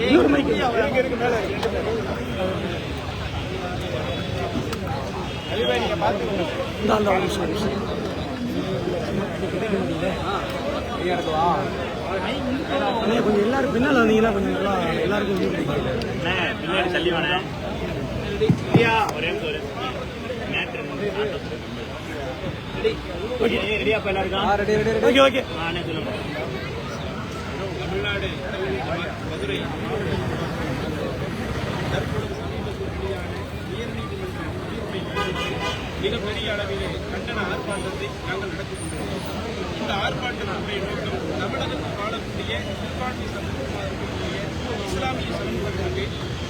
இன்னொரு மைக் கொஞ்சம் எல்லாரும் பின்னால் வந்தீங்கன்னா கொஞ்சம் நல்லா எல்லாருக்கும் பின்னாடி தள்ளி வேணேன். தமிழ்நாடு மதுரை மிகப்பெரிய அளவிலே கண்டன ஆர்ப்பாட்டத்தை நாங்கள் நடத்தி கொண்டிருக்கிறோம். இந்த ஆர்ப்பாட்டத்தினுடைய நோக்கம் தமிழகத்தில் வாழக்கூடிய சிறுபான்மை சமூகமாக இருக்கக்கூடிய இஸ்லாமிய சமூகத்திற்கு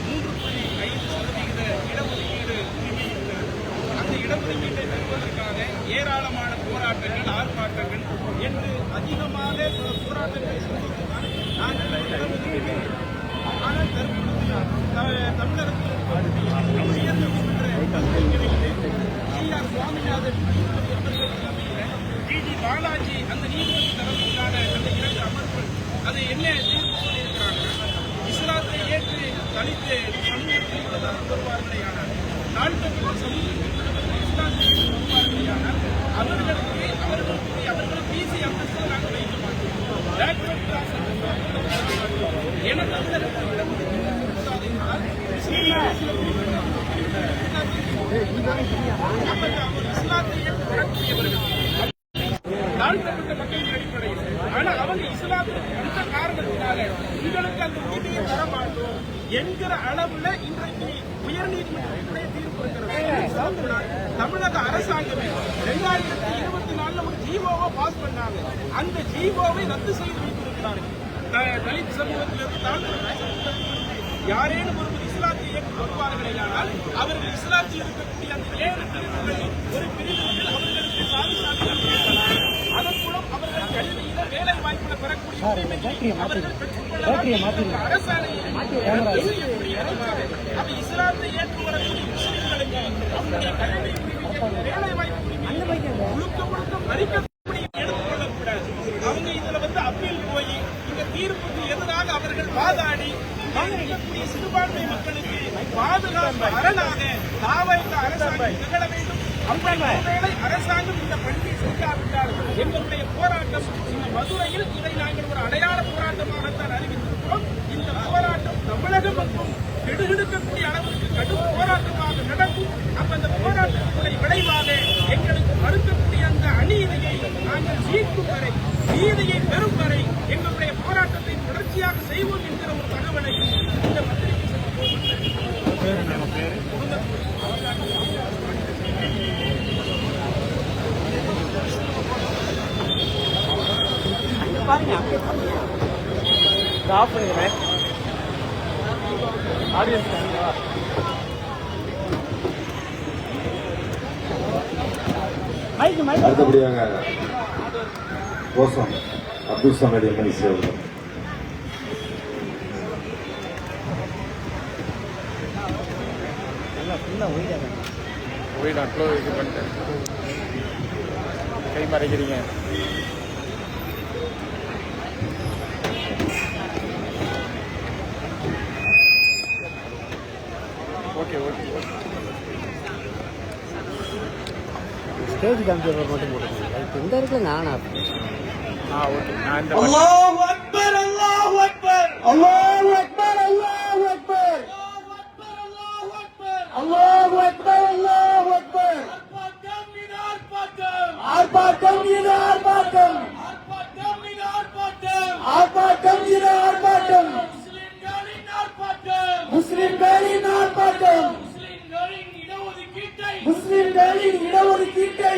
3.5% இடஒதுக்கீடு உரிமை இருக்கிறது. அந்த இடஒதுக்கீட்டை பெறுவதற்காக ஏராளமான போராட்டங்கள், ஆர்ப்பாட்டங்கள் என்று அதிகமாக போராட்டங்களை செய்வதுதான் நாங்கள் இடஒதுக்கீடு. ஆனால் தற்பொழுது தமிழகத்தில் உயர்நீதிமன்ற கல்விகளிலே சி.ஆர். சுவாமிநாதன் நீதிபதி அவர்கள் தலைமையில் ஜி.டி. பாலாஜி அந்த நீதிபதி தலைமையிலான அந்த 2 அமர்வுகள் அதை என்ன தீர்ப்பு சொல்லியிருக்கிறார்கள்? இஸ்லாத்தை ஏற்று தலித்து சமூகத்தில் உள்ளதாக வருவார்களே ஆனால் தாழ்த்தப்பட்ட சமூகத்தில் ஒரு இஸ்லாத்தையே வரக்கூடியவர்கள் தாழ்த்தப்பட்ட மக்களின் அடிப்படையில். ஆனா அவங்க இஸ்லாத்துக்கு எந்த காரணத்தினால உங்களுக்கு அந்த உரிமையை தர மாட்டோம் என்கிற அளவுல இன்றைக்கு உயர்நீதிமன்றத்துடைய தீர்ப்பு இருக்கிறது. தமிழக அரசாங்கமே 2024 ஒரு ஜீவோவை பாஸ் பண்ணாங்க. அந்த ஜீவோவை ரத்து செய்து வைத்திருக்கிறார்கள். தலித் சமூகத்திலிருந்து தாழ்த்தப்பட்ட சமூகத்திலிருந்து யாரேனும் ஒருவர் இஸ்லாத்தை ஏற்று வருவார்களேயானால் அவர்கள் இஸ்லாத்தில் இருக்கக்கூடிய அந்த 7 பிரிவுகளில் ஒரு பிரிவுகளில் அவர்களுக்கு சாதிசாதிகள் கேட்கலாம். அதன் மூலம் அவர்கள் கல்வியில வேலை வாய்ப்புகளை பெறக்கூடிய உரிமையை அவர்கள் பெற்றுக்கொள்ள அரசாணையை ரத்து செய்யக்கூடிய இடமாக அப்ப இஸ்லாத்தை ஏற்று வரக்கூடிய முஸ்லிம்களுக்கு அவருடைய கல்வி உரிமையை வேலை வாய்ப்பு உரிமையை முழுக்க முழுக்க மறிக்கக்கூடிய எடுத்துக்கொள்ளக்கூடாது. அவங்க இதுல அப்பீல் போய் இந்த தீர்ப்புக்கு எதிராக அவர்கள் வாதாடி இருக்கக்கூடிய சிறுபான்மை மக்களுக்கு பாதுகாப்பு அரணாக தாவக அரசாங்கம் திகழ வேண்டும். ஒருவேளை அரசாங்கம் இந்த பணியை செய்யாவிட்டால் எங்களுடைய போராட்டம் இந்த மதுரையில் இதை நாங்கள் ஒரு அடையாள போராட்டமாகத்தான் அறிவித்திருக்கிறோம். இந்த போராட்டம் தமிழகம் மற்றும் கெடுகெடுக்கக்கூடிய அளவிற்கு கடும் போராட்டமாக நடக்கும். அப்ப அந்த போராட்டத்தினுடைய விளைவாக எங்களுக்கு மறுக்கக்கூடிய அந்த அநீதியை நாங்கள் ஜீர்க்கும் வரை, நீதியை பெறும் வரை எங்களுடைய போராட்டத்தை தொடர்ச்சியாக செய்வோம் என்கிற ஒரு தகவலை இந்த பத்திரிகை பாருங்க ஆஃப் பண்ணுறேன். ஆடியன்ஸ் அடுத்தபடியாக கோசம் அப்துல் சமீத் எம்எல்சி அவர்கள். போய் நான் க்ளோஸ் இது பண்ணிட்டேன். கை மறைக்கிறீங்க. ஓகே ஓகே ஸ்டேஜ் கம்ப்யூட்டர் மட்டும் போட்டுருக்கேன். இந்த இடத்துல நானா ஓகே. நான் இந்த அல்லாஹு அக்பர் அல்லாஹு அக்பர் அல்லாஹு அக்பர் அல்லாஹு அக்பர் அல்லாஹு அக்பர் அல்லாஹு அக்பர். ஆர்ப்பாட்டம் இது ஆர்ப்பாட்டம், ஆர்ப்பாட்டம் இது ஆர்ப்பாட்டம், முஸ்லிம்களின் ஆர்ப்பாட்டம், முஸ்லிம்களின் இடஒதுக்கீட்டை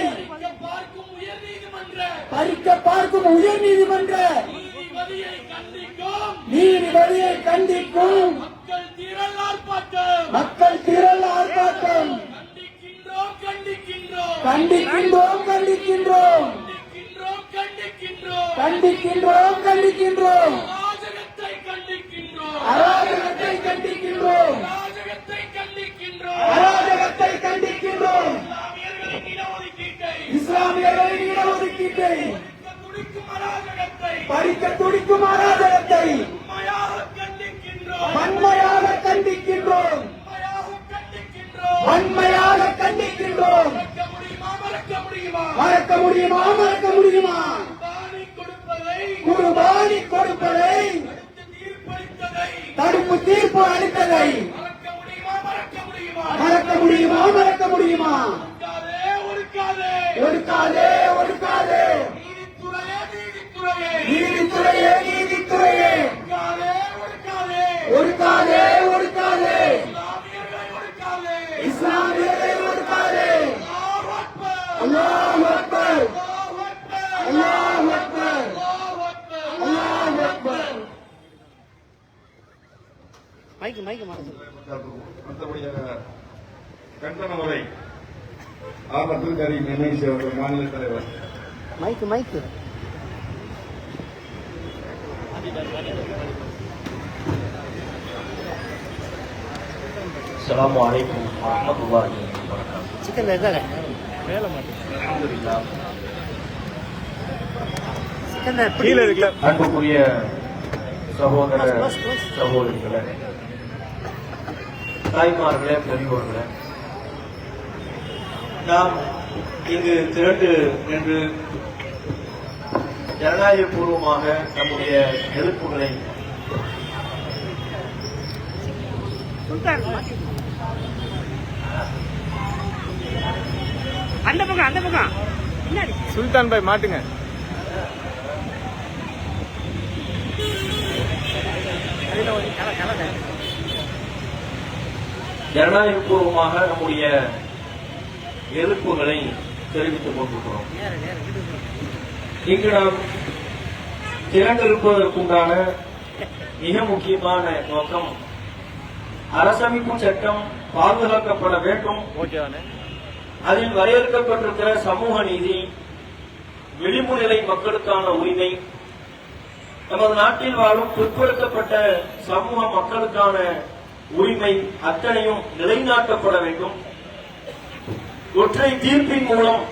பறிக்க பார்க்கும் உயர் நீதிமன்ற நீதிபதியை கண்டிக்கும் மக்கள் திரள் ஆர்ப்பாட்டம். கண்டிக்கின்றோம் கண்டிக்கின்றோம் கண்டிக்கின்றோம் கண்டிக்கின்றோம் அராஜகத்தை கண்டிக்கின்றோம் அராஜகத்தை கண்டிக்கின்றோம். இஸ்லாமியர்களின் இடஒதுக்கீட்டை பறிக்க துடிக்கும் அராஜகத்தை வன்மையாக கண்டிக்கின்றோம், வன்மையாக கண்டிக்கின்றோம். மறக்க முடியுமா மறக்க முடியுமா? குர்பானி கொடுப்பதை, தடுப்பு தீர்ப்பு அளித்ததை மறக்க முடியுமா மறக்க முடியுமா? ஒடுக்காதே ஒடுக்காதே, நீதித்துறையே நீதித்துறையே, ஒடுக்காதே ஒடுக்காதே, இஸ்லாமியரை ஒடுக்காதே. அல்லாஹு அக்பர் அல்லாஹு அக்பர் அல்லாஹு அக்பர். மைக்கு மைக்கு மாட்டேன். அடுத்தபடியாக கண்டன உரை அப்துல் கரீம் எம்எல்சி அவர்கள், மாநில தலைவர். மைக்கு மைக்கு அஸ்ஸலாமு அலைக்கும் வரஹ்மத்துல்லாஹி வபரகாத்துஹு. சிக்கன் இருக்காங்க அல்ஹம்துலில்லாஹ். சிக்கன் கீழே இருக்குல்ல. அன்புக்குரிய சகோதர சகோதரிகளே, தாய்மார்களே, பெரியோர்களே, நாம் இங்கு திரண்டு நின்று ஜனநாயக பூர்வமாக நம்முடைய எதிர்ப்புகளை அந்த பக்கம் பின்னாடி சுல்தான் பாய் மாட்டுங்க. ஜனநாயக பூர்வமாக நம்முடைய எதிர்ப்புகளை தெரிவித்துக் கொண்டிருக்கிறோம். இங்கு நாம் திரண்டிருப்பதற்குண்டான மிக முக்கியமான நோக்கம் அரசமைப்பு சட்டம் பாதுகாக்கப்பட வேண்டும். அதில் வரையறுக்கப்பட்டிருக்கிற சமூக நீதி, விளிம்பு நிலை மக்களுக்கான உரிமை, நமது நாட்டில் வாழும் பிற்படுத்தப்பட்ட சமூக மக்களுக்கான உரிமை அத்தனையும் நிலைநாட்டப்பட வேண்டும். ஒற்றை தீர்ப்பின் மூலம்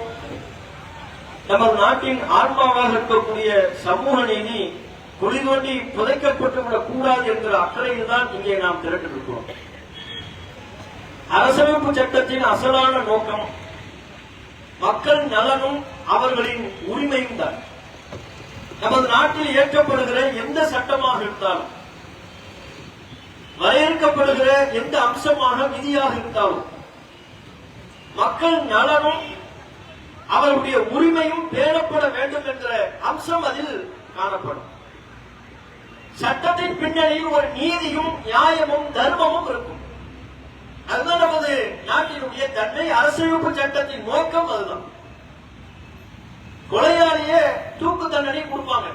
நமது நாட்டின் ஆன்மாவாக இருக்கக்கூடிய சமூக நீதி குழி தோண்டி புதைக்கப்பட்டுவிடக் கூடாது என்கிற அக்கறையில் தான் இங்கே நாம் திரண்டிருக்கிறோம். அரசமைப்பு சட்டத்தின் அசலான நோக்கம் மக்கள் நலனும் அவர்களின் உரிமையும் தான். நமது நாட்டில் இயற்றப்படுகிற எந்த சட்டமாக இருந்தாலும், வரையறுக்கப்படுகிற எந்த அம்சமாக விதியாக இருந்தாலும், மக்கள் நலனும் அவருடைய உரிமையும் பேணப்பட வேண்டும் என்ற அம்சம் அதில் காணப்படும். சட்டத்தின் பின்னணியில் ஒரு நீதியும் நியாயமும் தர்மமும் இருக்கும். அதுதான் நமது நாட்டினுடைய தன்மை. அரசமைப்பு சட்டத்தின் நோக்கம் அதுதான். கொலையாளியே தூக்கு தண்டனை கொடுப்பாங்க.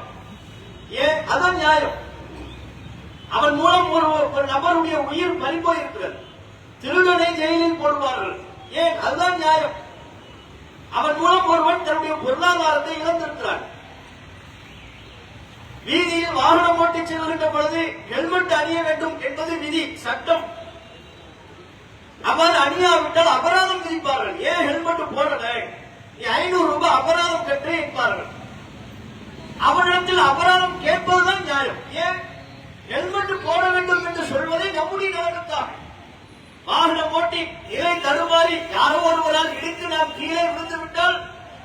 ஏன்? அதான் நியாயம். அவன் மூலம் ஒரு நபருடைய உயிர் பறிப்போய் இருக்கிறது. திருடனை ஜெயிலில் போடுவார்கள். ஏன்? அதுதான் நியாயம். அவன் மூலம் ஒருவன் தன்னுடைய பொருளாதாரத்தை இழந்திருக்கிறான். வீதியில் வாகனம் ஓட்டி செல்கின்ற பொழுது ஹெல்மெட் அணிய வேண்டும் என்பது விதி, சட்டம். அவ்வாறு அணியாவிட்டால் அபராதம் விதிப்பார்கள். ஏன் ஹெல்மெட் போடல, நீ 500 ரூபாய் அபராதம் கட்டு என்பார்கள். அவரிடத்தில் அபராதம் கேட்பதுதான் நியாயம். ஏன்? ஹெல்மெட் போட வேண்டும் என்று சொல்வதை நம்முடைய நலனுக்காக. வாகனம் ஓட்டி நிலை தடுமாறி யாரோ ஒருவரால் இடித்து நாம் கீழே விழுந்து விட்டால்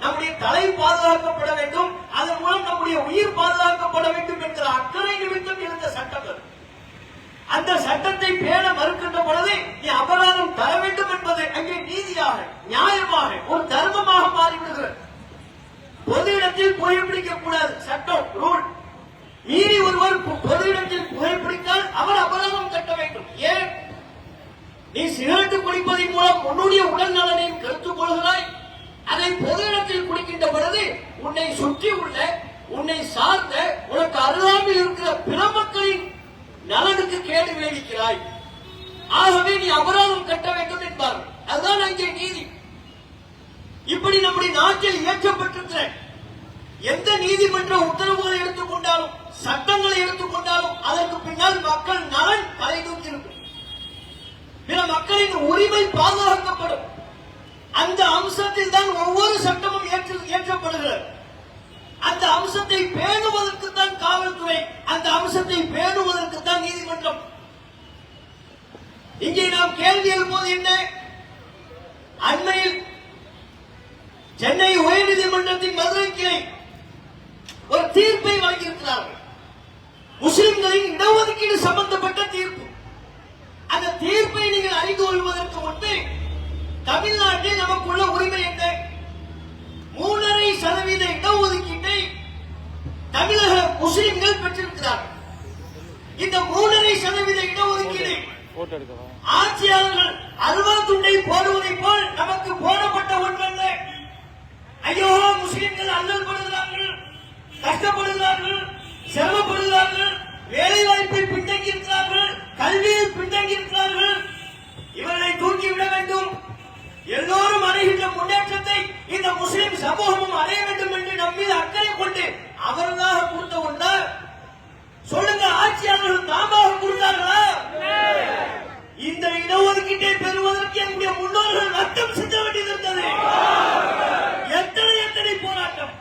நம்முடைய தலை பாதுகாக்கப்பட வேண்டும், அதன் மூலம் நம்முடைய உயிர் பாதுகாக்கப்பட வேண்டும் என்கிற அக்கறை நிமித்தம் இருந்த சட்டங்கள். அந்த சட்டத்தை பேண மறுக்கின்ற பொழுது நீ அபராதம் தர வேண்டும் என்பது அங்கே நீதியாக, நியாயமாக, ஒரு தர்மமாக மாறிவிடுகிறது. பொது இடத்தில் புகைப்பிடிக்க கூடாது, சட்டம், ரூல். மீறி ஒருவர் பொது இடத்தில் புகைப்பிடித்தால் அவர் அபராதம் கட்ட வேண்டும். ஏன்? நீ சிகரெட்டு குடிப்பதன் மூலம் உன்னுடைய உடல் நலனையும் கருத்துக் கொள்கிறாய். அதை பொது இடத்தில் குடிக்கின்ற பொழுது உன்னை சுற்றி உள்ள, உன்னை சார்ந்த, உனக்கு அருகாமையில் இருக்கிற பிற மக்களின் நலனுக்கு கேடு விளைவிக்கிறாய். ஆகவே நீ அபராதம் கட்ட வேண்டும் என்பார்கள். அதுதான் அங்கே நீதி. இப்படி நம்முடைய நாட்டில் இயற்றப்பட்டிருக்கிற எந்த நீதிமன்ற உத்தரவுகளை எடுத்துக்கொண்டாலும், சட்டங்களை எடுத்துக்கொண்டாலும் அதற்கு பின்னால் மக்கள் நலன் தலை தூக்கியிருக்கும். பிற மக்களின் உரிமை பாதுகாக்கப்படும். அந்த அம்சத்தில் தான் ஒவ்வொரு சட்டமும் இயற்றப்படுகிறது. அந்த அம்சத்தை பேணுவதற்கு தான் காவல்துறை, அந்த அம்சத்தை பேணுவதற்கு தான் நீதிமன்றம். இங்கே நாம் கேள்வி எழுப்போது என்ன? அண்மையில் சென்னை உயர்நீதிமன்றத்தின் மதுரை கிளை ஒரு தீர்ப்பை வழங்கியிருக்கிறார்கள். முஸ்லிம்களின் இடஒதுக்கீடு சம்பந்தப்பட்ட தீர்ப்பு. அந்த தீர்ப்பை நீங்கள் அறிந்து கொள்வதற்கு முன்பு தமிழ்நாட்டில் நமக்குள்ள உரிமை என்ன? 3.5% இடஒதுக்கீட்டை தமிழக முஸ்லிம்கள் பெற்றிருக்கிறார்கள். இந்த 3.5% இடஒதுக்கீடு ஆட்சியாளர்கள் அல்வா துண்டை போடுவதை போல் நமக்கு போடப்பட்ட ஒன்றல்ல. ஐயோ, முஸ்லிம்கள் அல்லல் படுகிறார்கள், கஷ்டப்படுகிறார்கள், சிரமப்படுகிறார்கள், வேலை வாய்ப்பில் பின்தங்கி இருக்கிறார்கள், கல்வியில் பின்தங்கி இருக்கிறார்கள், இவர்களை தூக்கிவிட வேண்டும், எல்லோரும் அடைகின்ற முன்னேற்றத்தை இந்த முஸ்லிம் சமூகமும் அடைய வேண்டும் என்று நம் மீது அக்கறை கொண்டு அவர்களாக கொடுத்த ஒன்றா? சொல்லுங்க, ஆட்சியாளர்கள் தாமாக கொடுத்தார்களா? இந்த இடஒதுக்கீட்டை பெறுவதற்கு என்னுடைய முன்னோர்கள் ரத்தம் சிந்த வேண்டியது இருந்தது. எத்தனை போராட்டம்,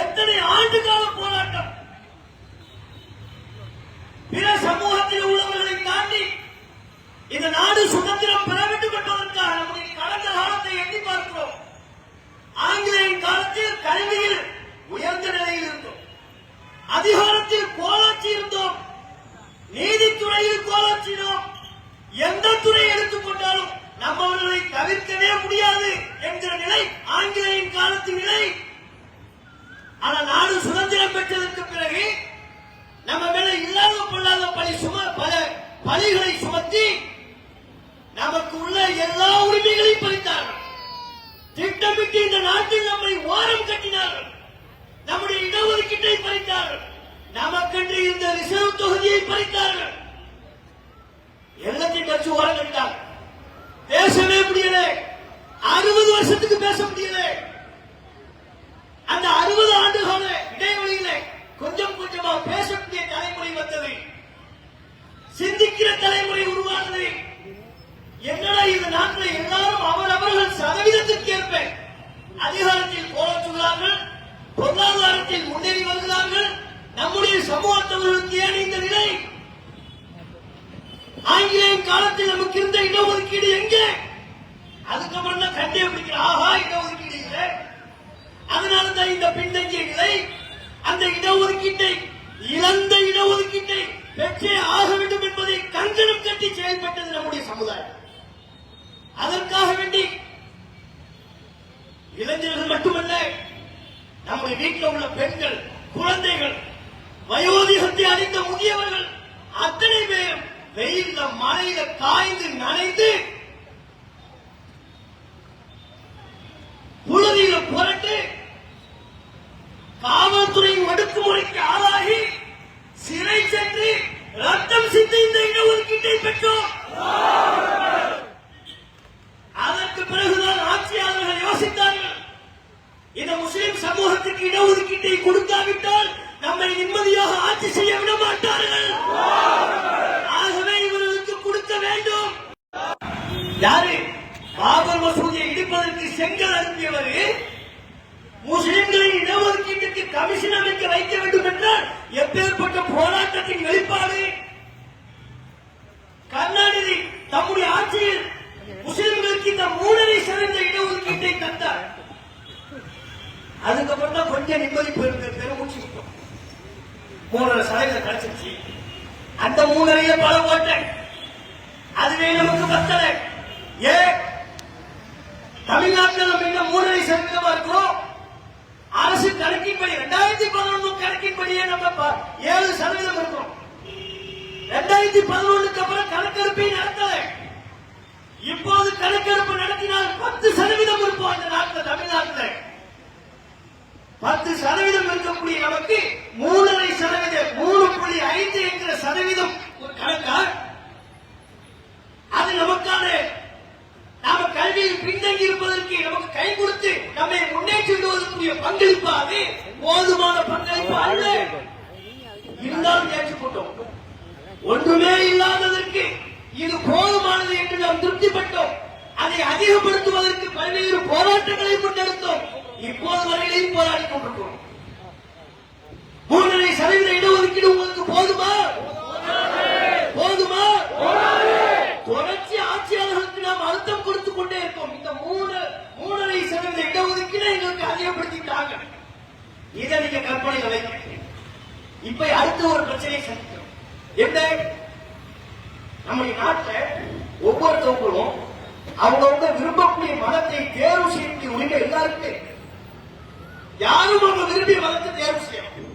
எத்தனை ஆண்டுகால போராட்டம். பிற சமூகத்தில் உள்ளவர்களை தாண்டி இந்த நாடு சுதந்திரம் பெற வேண்டும் என்பதற்காக நம்முடைய கடந்த காலத்தை எண்ணி பார்க்கிறோம். ஆங்கிலேயர் காலத்தில் கல்வியில் உயர்ந்த நிலையில் இருந்தோம், அதிகாரத்தில் கோலாட்சி இருந்தோம், நீதித்துறையில் கோலாட்சினோம். எந்த துறை எடுத்துக்கொண்டாலும் ஆனா நாடு சுதந்திரம் பெற்றதற்கு பிறகு நம்ம மேல இல்லாத பொல்லாத பல பலிகளை சுமத்தி நமக்கு உள்ள எல்லா உரிமைகளையும் பறித்தார்கள். திட்டமிட்டு இந்த நாட்டில் நம்மை ஓரம் கட்டினார்கள். நம்முடைய இடஒதுக்கீட்டை பறித்தார்கள். நமக்கென்று இந்த ரிசர்வ் தொகுதியை பறித்தார்கள். எல்லாத்தையும் பறிச்சு ஓரம் கட்டினார்கள். பேசவே முடியல. 60 வருஷத்துக்கு பேச முடியல. அந்த 60 ஆண்டுகால இடைவெளியில கொஞ்சம் கொஞ்சமா பேசக்கூடிய தலைமுறை வந்தது. சிந்திக்கிற தலைமுறை உருவானது. என்னடா இந்த நாட்டில் எல்லாரும் அவரவர்கள் சதவீதத்திற்கு ஏற்ப அதிகாரத்தில் போராடுகிறார்கள், பொருளாதாரத்தில் முன்னேறி வருகிறார்கள். நம்முடைய சமூகத்தவர்களுக்கு ஏன் இந்த நிலை? ஆங்கிலேயன் காலத்தில் நமக்கு இருந்த இடஒதுக்கீடு எங்கே? அதுக்கப்புறம் தான் கண்டே பிடிக்கிற ஆஹா இடஒதுக்கீடு இல்லை. அதனாலதான் இந்த பின்தங்கிய நிலை. அந்த இடஒதுக்கீட்டை இழந்த இடஒதுக்கீட்டை பெற்றே ஆக வேண்டும் என்பதை கங்கணம் கட்டி செயல்பட்டது நம்முடைய சமுதாயம். அதற்காக வேண்டி இளைஞர்கள் மட்டுமல்ல, நம்முடைய வீட்டில் உள்ள பெண்கள், குழந்தைகள், வயோதிகத்தை அறிந்த முதியவர்கள் அத்தனை பேரும் வெயில்ல மழையில காய்ந்து நனைந்து புழுதியில புரட்டு காவல்துறையின் ஒடுக்குமுறைக்கு ஆளாகி சிறை சென்று ரத்தம் சிந்தி இந்த இடஒதுக்கீட்டை பெற்றோம். அதற்கு பிறகுதான் ஆட்சியாளர்கள் யோசித்தார்கள், இந்த முஸ்லிம் சமூகத்துக்கு இடஒதுக்கீட்டை கொடுக்காவிட்டால் நம்மை நிம்மதியாக ஆட்சி செய்ய விட மாட்டார்கள். ஆகவே இவர்களுக்கு கொடுக்க வேண்டும். யாரு பாபர் மசூதியை இடிப்பதற்கு செங்கல் அனுப்பியவர் முஸ்லிம்களின் இடஒதுக்கீட்டுக்கு கமிஷன் அமைக்க வைக்க வேண்டும் என்றால் எப்பேற்பட்ட போராட்டத்தின் வெளிப்பாடு. கருணாநிதி தம்முடைய ஆட்சியில் முஸ்லிம்களுக்கு இந்த 3.5% இடஒதுக்கீட்டை தந்தார். அதுக்கப்புறம் தான் கொஞ்சம் நிம்மதி பெருமூச்சு விட்டோம். 3.5% கிடைச்சிருச்சு. அந்த 3.5 பல ஓட்டேன். அதுவே நமக்கு பத்தலை. ஏன் தமிழ்நாட்டில் நம்ம இன்னும் 3.5% இருக்கிறோம். அரசு கணக்கின்படி 2011 கணக்கின்படியே நம்ம 7% இருக்கிறோம். 2011க்கு அப்புறம் கணக்கெடுப்பை நடத்தலை. இப்போது கணக்கெடுப்பு நடத்தினால் 10% இருப்போம். அந்த நாட்டில் தமிழ்நாட்டில் 10% இருக்கக்கூடிய நமக்கு 3.5% 3.5 என்கிற சதவீதம் ஒரு கணக்கா? அது நமக்கான நாம கல்வியில் பின்தங்கி இருப்பதற்கு நமக்கு கை கொடுத்து நம்மை முன்னேற்றி விடுவதற்குரிய பங்களிப்பு அது போதுமான பங்களிப்பு அல்ல. இருந்தாலும் ஏற்றுக்கொண்டோம். ஒன்றுமே இல்லாததற்கு இது போதுமானது என்று நாம் திருப்திப்பட்டோம். அதை அதிகப்படுத்துவதற்கு பல்வேறு போராட்டங்களை முன்னெடுத்தோம். இப்போது வரையிலையும் போராடி கொண்டிருக்கிறோம். 3.5% இடஒதுக்கீடு உங்களுக்கு போதுமா? போதுமா? தொடர்ச்சி ஆட்சியாளர்களுக்கு நாம் அழுத்தம் கொடுத்துக் கொண்டே இருக்கோம். இந்த 3.5% இடஒதுக்கீடு எங்களுக்கு அதிகப்படுத்திட்டாங்க. இதை நீங்க கற்பனையில் வைக்க. இப்ப அடுத்த ஒரு பிரச்சனையை சந்திக்கிறோம். என்ன? நம்முடைய நாட்டில் ஒவ்வொருத்தவங்களும் அவங்கவுங்க விரும்பக்கூடிய மதத்தை தேர்வு செய்யக்கூடிய உரிமை எல்லாருக்குமே. யாரும் அவங்க விரும்பிய மதத்தை தேர்வு செய்யணும்.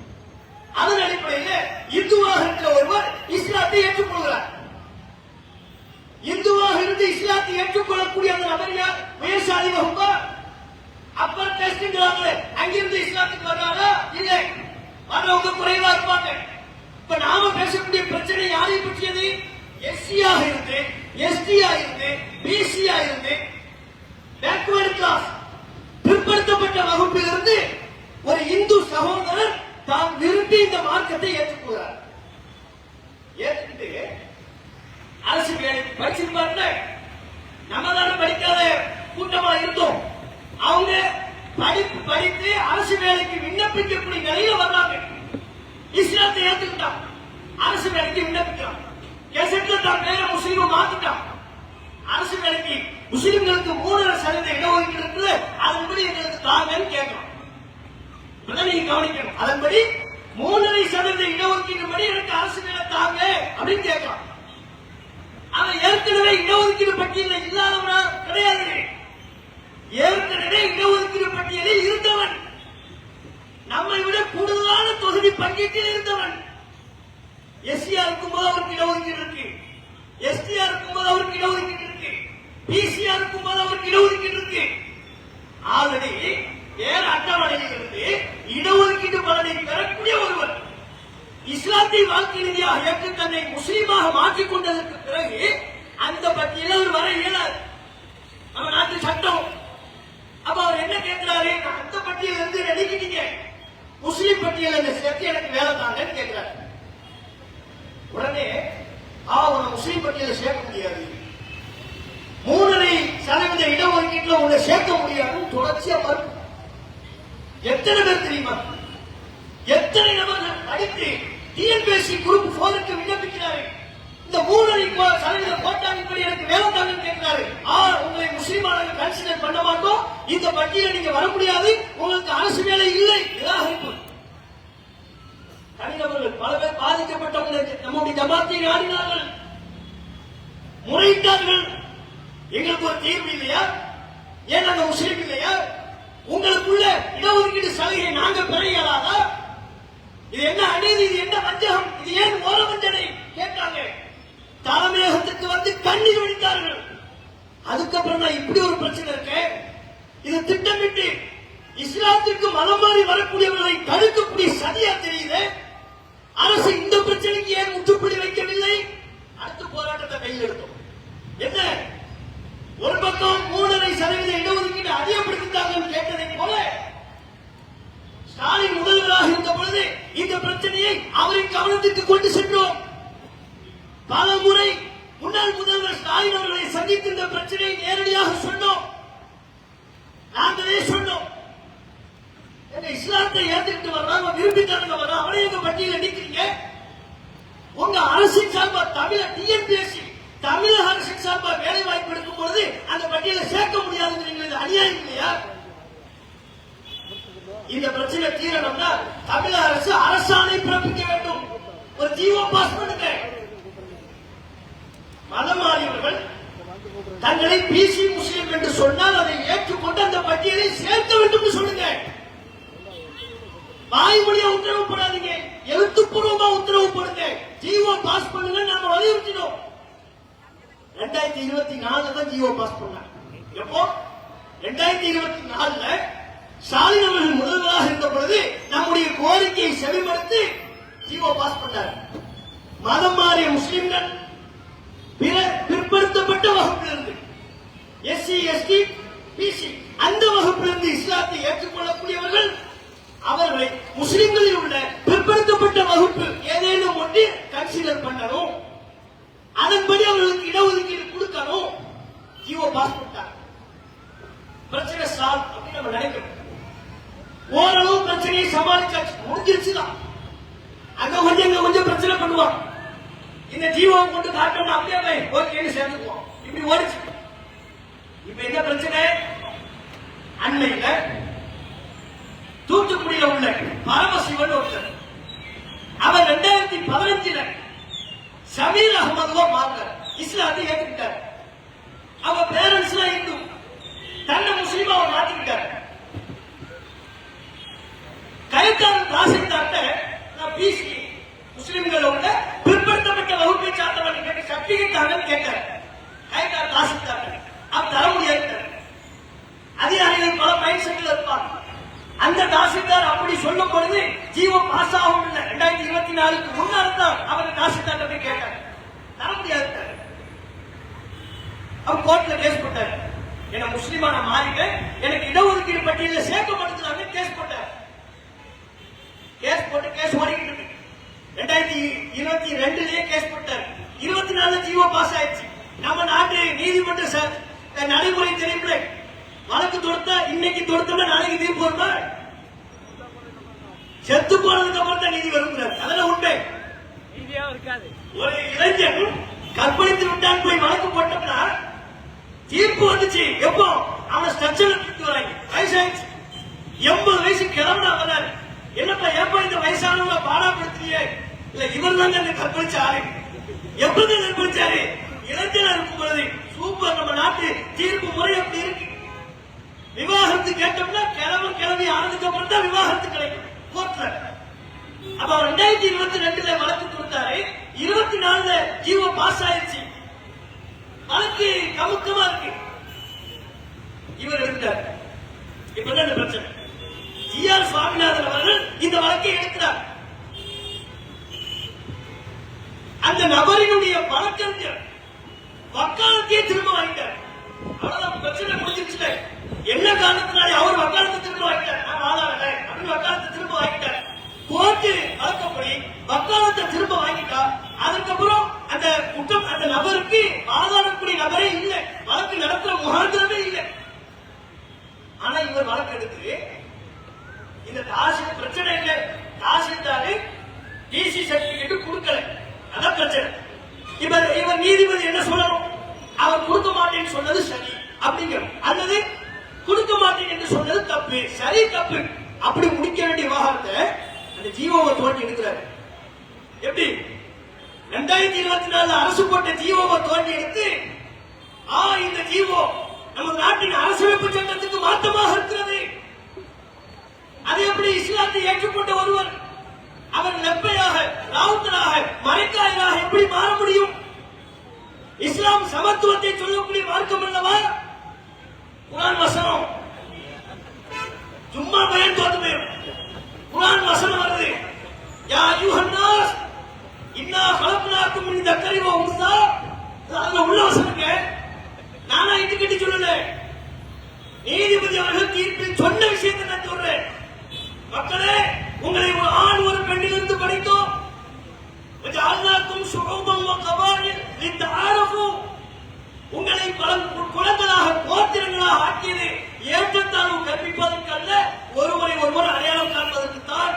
அதன் அடிப்படையில் இந்துவாக இருக்கிற ஒருவர் இஸ்லாத்தை ஏற்றுக்கொள்கிறார். இந்துவாக இருந்து இஸ்லாத்தை ஏற்றுக்கொள்ளக்கூடிய அந்த நபர் யார்? உயர்சாதி வகுப்பா? அப்பர் டெஸ்ட்ங்கிறாங்களே, அங்கிருந்து இஸ்லாத்துக்கு வர்றாரா? இல்லை, வர்றவங்க குறைவா இருப்பாங்க. இப்ப நாம பேசக்கூடிய பிரச்சனை யாரை பற்றியது? எஸ்சியாக இருந்து, எஸ்டியா இருந்து, பிசியா இருந்து, பேக்வர்டு கிளாஸ் பிற்படுத்தப்பட்ட வகுப்பில் இருந்து ஒரு இந்து சகோதரர் தான் விரும்பி இந்த மார்க்கத்தை ஏற்றுக்கொள்கிறார். ஏற்றுக்கிட்டு அரசு வேலைக்கு படிச்சிருப்பாங்க. நம்ம தானே படிக்காத கூட்டமா இருந்தோம். அவங்க படித்து அரசு வேலைக்கு விண்ணப்பிக்கக்கூடிய நிலையில வர்றாங்க. இஸ்லாத்தை ஏற்றுக்கிட்டான், அரசு வேலைக்கு விண்ணப்பிக்கிறான். கெசட்ல தான் பேர முஸ்லீம் மாத்திட்டான். அரசு வேலைக்கு முஸ்லிம்களுக்கு 3.5% இடஒதுக்கீடு இருக்குது, அதன்படி எங்களுக்கு தாங்கன்னு கேட்கணும். நீங்க கவனிக்கணும். அதன்படி 3.5% இடஒதுக்கீடு படி எனக்கு அரசு வேலை தாங்க அப்படின்னு கேட்கலாம். அவன் ஏற்கனவே இடஒதுக்கீடு பட்டியலில் இல்லாதவனா கிடையாது. ஏற்கனவே இடஒதுக்கீடு பட்டியலில் இருந்தவன். நம்மை பங்கீட்டில் இருந்தவன். எஸ்சியா இருக்கும்போது அவருக்கு இடஒதுக்கீடு இருக்கு, எஸ்டியா இருக்கும்போது அவருக்கு இடஒதுக்கீடு இருக்கு, பிசியா இருக்கும்போது அவருக்கு இடஒதுக்கீடு இருக்கு. ஆல்ரெடி வேற அட்டவணையில் இருந்து இடஒதுக்கீடு பலனை பெறக்கூடிய ஒருவர் இஸ்லாத்தை வாழ்க்கை ரீதியாக ஏற்று தன்னை முஸ்லீமாக மாற்றிக் கொண்டதற்கு பிறகு அந்த பட்டியலில் அவர் வர இயலாது. நம்ம நாட்டு சட்டம். அப்ப அவர் என்ன கேட்கிறாரு, அந்த பட்டியலில் இருந்து நடிக்கிட்டீங்க, முஸ்லீம் பட்டியலில் சேர்த்து எனக்கு வேலை தாங்கன்னு கேட்கிறாரு. உடனே அவனை முஸ்லீம் பட்டியலில் சேர்க்க முடியாது, 3.5% இடஒதுக்கீட்டில் உங்களை சேர்க்க முடியாதுன்னு தொடர்ச்சியா மறுக்கும். எத்தனை பேர் தெரியுமா, எத்தனை நபர்கள் படித்து டிஎன்பிஎஸ்சி குரூப் 4க்கு விண்ணப்பிக்கிறாரு, இந்த 3.5% கோட்டாவின்படி எனக்கு வேலை தாங்கன்னு கேட்கிறாரு. உங்களை முஸ்லீமாக கன்சிடர் பண்ண மாட்டோம், இந்த பட்டியலில் நீங்க வர முடியாது, உங்களுக்கு அரசு வேலை இல்லை, நிராகரிப்பு. தனிநபர்கள் பல பேர் பாதிக்கப்பட்டவங்க நம்முடைய ஜமாத்தை நாடினார்கள், முறையிட்டார்கள். எங்களுக்கு ஒரு தீர்வு இல்லையா, ஏன் நாங்க முஸ்லீம் இல்லையா, உங்களுக்குள்ள இடஒதுக்கீடு சலுகை நாங்க பெற இயலாதா, இது என்ன அநீதி, இது என்ன வஞ்சகம், இது ஏன் ஓர வஞ்சனை கேட்டாங்க. தலைமையகத்துக்கு வந்து கண்ணீர் வடித்தார்கள். அதுக்கப்புறம் தான் இப்படி ஒரு பிரச்சனை இருக்கு. இது திட்டமிட்டு இஸ்லாத்திற்கு மதம் மாறி வரக்கூடியவர்களை தடுக்கக்கூடிய சதியா தெரியுது. அரசு இந்த பிரச்சனைக்கு ஏன் முற்றுப்புள்ளி வைக்கவில்லை? அடுத்த போராட்டத்தை கையில் எடுத்தோம். என்ன, ஒரு பக்கம் 3.5% இடஒதுக்கீடு அதிகப்படுத்திட்டாங்கன்னு கேட்டதை போல ஸ்டாலின் முதல்வராக இருந்த பொழுது இந்த பிரச்சனையை அவரின் கவனத்திற்கு கொண்டு சென்றோம். பல முறை முன்னாள் முதல்வர் ஸ்டாலின் அவர்களை சந்தித்து இந்த பிரச்சனையை நேரடியாக சொன்னோம். நாங்களே சொன்னோம், இஸ்லாத்தை ஏற்றுக்கிட்டு வர்றாங்க, விரும்பித்தாங்க வர்றான், அவனை எங்க பட்டியல நிக்கிறீங்க, உங்க அரசின் சார்பா டிஎன்பிஎஸ்சி தமிழக அரசின் சார்பா வேலை வாய்ப்பு எடுக்கும் பொழுது அந்த பட்டியலை சேர்க்க முடியாதுங்கிறீங்க, அநியாயம் இல்லையா? இந்த பிரச்சனை தீரணும்னா தமிழக அரசு அரசாணை பிறப்பிக்க வேண்டும், ஒரு ஜிஓ பாஸ் பண்ணுங்க. மதம் மாறியவர்கள் தங்களை பிசி முஸ்லீம் என்று சொன்னால் அதை ஏற்றுக்கொண்டு அந்த பட்டியலை சேர்க்க வேண்டும் சொல்லுங்க. வாய்மொழியா உத்தரவு போடாதீங்க, எழுத்துப்பூர்வமா உத்தரவு போடுங்க, ஜிஓ பாஸ் பண்ணுங்க. நாம வலியுறுத்தினோம். 2024 தான் ஜிஓ பாஸ் பண்ணாங்க. எப்போ 2024 ஸ்டாலின் அவர்கள் முதல்வராக இருந்த பொழுது நம்முடைய கோரிக்கையை செவிமடுத்து ஜிஓ பாஸ் பண்ணார். மதம் மாறிய முஸ்லிம்கள், பிற்படுத்தப்பட்ட வகுப்பிலிருந்து எஸ்சி எஸ்டி பிசி அந்த வகுப்பிலிருந்து இஸ்லாத்தை ஏற்றுக்கொள்ளக்கூடியவர்கள், அவர்களை முஸ்லிம்களில் உள்ள பிற்படுத்தப்பட்ட வகுப்பு ஏதேனும் ஒன்று கன்சிடர் பண்ணணும், அதன்படி அவர்களுக்கு இடஒதுக்கீடு கொடுக்கணும். ஜிஓ பாஸ் பண்ணிட்டாங்க. பிரச்சனை சால்வ் அப்படின்னு நம்ம நினைக்கிறோம். ஓரளவு பிரச்சனையை சமாளிச்சாச்சு, முடிஞ்சிருச்சுதான். அங்க கொஞ்சம் பிரச்சனை பண்ணுவான். இந்த ஜீவோ கொண்டு காட்டணும், அப்படியே ஓகேன்னு சேர்ந்துக்குவோம். இப்படி ஓடிச்சு. இப்ப என்ன பிரச்சனை? அண்மையில தூத்துக்குடியில உள்ள பரமசிவன் ஒருத்தர், அவர் 2015 சமீர் அகமதுவா மாறினார், இஸ்லாத்தை ஏற்றுக்கிட்டார். அவர் பேரண்ட்ஸ் எல்லாம் இந்து, தன்னை முஸ்லீமா அவர் மாத்திக்கிட்டார். கயத்தார் தாசில்தார்ட்ட நான் பிசி முஸ்லிம்களோட பிற்படுத்தப்பட்ட வகுப்பை சார்ந்தவன் கேட்டு சர்டிபிகேட் தாங்கன்னு கேட்டார். கயத்தார் தாசில்தார்ட்ட அவர் தர முடியாது. அதிகாரிகள் பல மைண்ட் செட்டில் இருப்பாங்க. அந்த தாசில்தார் அப்படி சொல்லும் பொழுது ஜிஓ பாஸ் ஆகும் இல்லை. 2024 முன்னாடி தான் அவர் தாசில்தார் போய் கேட்டார், தர முடியாது. அவர் கோர்ட்ல கேஸ் போட்டார். என்ன முஸ்லிமா நான் மாறிட்டேன், எனக்கு இடஒதுக்கீடு பட்டியலில் சேர்க்கப்படுத்துறாங்க கேஸ் போட்டார். கேஸ் போட்டு கேஸ் ஓடிக்கிட்டு இருக்கு. 2022 கேஸ் போட்டார். 24 ஜிஓ பாஸ் ஆயிடுச்சு. நம்ம நாட்டு நீதிமன்ற நடைமுறை தெரியுமில்ல, வழக்கு தொடுத்தா இன்னைக்கு தொடுத்தோம்னா நாளைக்கு தீர்ப்பு வருமா? செத்து போனதுக்கு அப்புறம் தான் நீதி வரும். அதெல்லாம் உண்மை. ஒரு இளைஞன் கற்பழித்து விட்டான் போய் வழக்கு போட்டோம்னா தீர்ப்பு வந்துச்சு. எப்போ அவன் ஸ்ட்ரக்சர்ல தூக்கி வராங்க, வயசாயிடுச்சு, 80 வயசு கிளம்புனா வராரு. என்னப்பா எப்ப இந்த வயசானவங்க பாடாப்படுத்துறியே? இல்ல இவர் தாங்க இந்த கற்பழிச்ச ஆளு. எப்படி கற்பழிச்சாரு? இளைஞனா இருக்கும் பொழுது. சூப்பர். நம்ம நாட்டு தீர்ப்பு முறை அப்படி இருக்கு. விவாகரத்து கேட்டோம்னா கிழமை ஆனதுக்கு அப்புறம் தான் விவாகரத்து கிடைக்கும் கோர்ட்ல. அப்ப 2022 வழக்கு கொடுத்தாரு, 24 ஜீவோ பாஸ் ஆயிடுச்சு. வழக்கு கமுக்கமா இருக்கு. இவர் எடுத்தார். இப்ப என்ன பிரச்சனை? ஜி.ஆர். சுவாமிநாதன் அவர்கள் இந்த வழக்கை எடுக்கிறார். அந்த நபரினுடைய வழக்கறிஞர் வக்காலத்தையே திரும்ப வாங்கிட்டார். அவ்வளவுதான், பிரச்சனை முடிஞ்சிருச்சு. என்ன காரணத்தினாலே அவர் வக்காலத்தை திரும்ப வாங்கிட்டார்? நான் வாதாடல அப்படின்னு வக்காலத்தை திரும்ப வாங்கிட்டார். கோர்ட்டு வழக்கப்படி வக்காலத்தை திரும்ப வாங்கிட்டா அதுக்கப்புறம் அந்த குற்றம் அந்த நபருக்கு வாதாடக்கூடிய நபரே இல்லை, வழக்கு நடத்துற முகாந்திரமே இல்லை. ஆனா இவர் வழக்கு எடுத்து இந்த தாசில் பிரச்சனை இல்லை, தாசில்தாரு டிசி சர்டிபிகேட் கொடுக்கல, அதான் பிரச்சனை. இவர் நீதிபதி என்ன சொல்லணும்? அவர் கொடுக்க மாட்டேன்னு சொன்னது சரி அப்படிங்கிற, அல்லது கொடுக்க மாட்டேன் என்று சொன்னது தப்பு, சரி தப்பு அப்படி முடிக்க வேண்டிய விவகாரத்தை அந்த ஜீவோவை தோண்டி எடுக்கிறாரு. எப்படி 2024 அரசு போட்ட ஜீவோவை தோண்டி எடுத்து இந்த ஜீவோ நமது நாட்டின் அரசியலமைப்பு சட்டத்துக்கு மாற்றமாக இருக்கிறது. அது எப்படி இஸ்லாத்தை ஏற்றுக்கொண்ட ஒருவர் அவர் லெப்பையாக, ராவுத்தராக, மரைக்காயராக எப்படி மாற முடியும்? இஸ்லாம் சமத்துவத்தை சொல்லக்கூடிய மார்க்கம் அல்லவா? குர்ஆன் வசனம் சும்மா பயன் தோத்து போயிடும். குர்ஆன் வசனம் வருது, யா அய்யுஹன் நாஸ் இன்னா ஹலக்னாக்கும் மின் தக்கரி வ உன்ஸா. அதுல உள்ள வசனங்க, நானா இட்டுக்கிட்டு சொல்லல, நீதிபதி அவர்கள் தீர்ப்பில் சொன்ன விஷயத்தை நான் சொல்றேன். மக்களே, உங்களை ஒரு ஆண் ஒரு பெண்ணிலிருந்து படித்தோம். உங்களை பல குழந்தைகளாக கோத்திரங்களாக ஆக்கியது ஏற்றத்தாழ்வு கற்பிப்பதற்கல்ல, ஒருவரை ஒருவர் அடையாளம் காண்பதற்குத்தான்.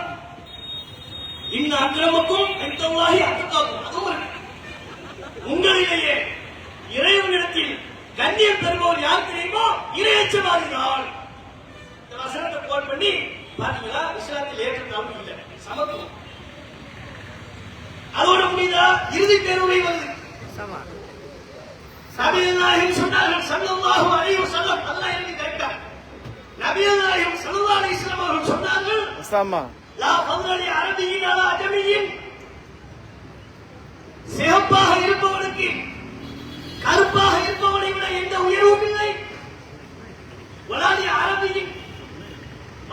இந்த அக்கிரமக்கும் எந்தவாகி அக்கத்தாகும். அதுவும் உங்களிலேயே இறைவனிடத்தில் கண்ணியம் பெறுபவர் யார் தெரியுமோ? இறையச்சவாதிகள். இந்த வசனத்தை கோட் பண்ணி பாத்தீங்களா? இஸ்லாத்தில் ஏற்றத்தாழ்வு இல்லை, சமத்துவம். அதோட முடியுதா? இறுதி தேர்வை வருது. நபிகள் நாயகம் சொன்னார்கள் ஸல்லல்லாஹு அலைஹி வஸல்லம், அல்லாஹ் எழுதி கேட்டார். நபிகள் நாயகம் ஸல்லல்லாஹு அலைஹி வஸல்லம் அவர்கள் சொன்னார்கள், லா ஃபضل அரபியின் அலா அஜமியின். சிவப்பாக இருப்பவனுக்கு கருப்பாக இருப்பவனை விட எந்த உயர்வும் இல்லை. வலாலி அரபியின்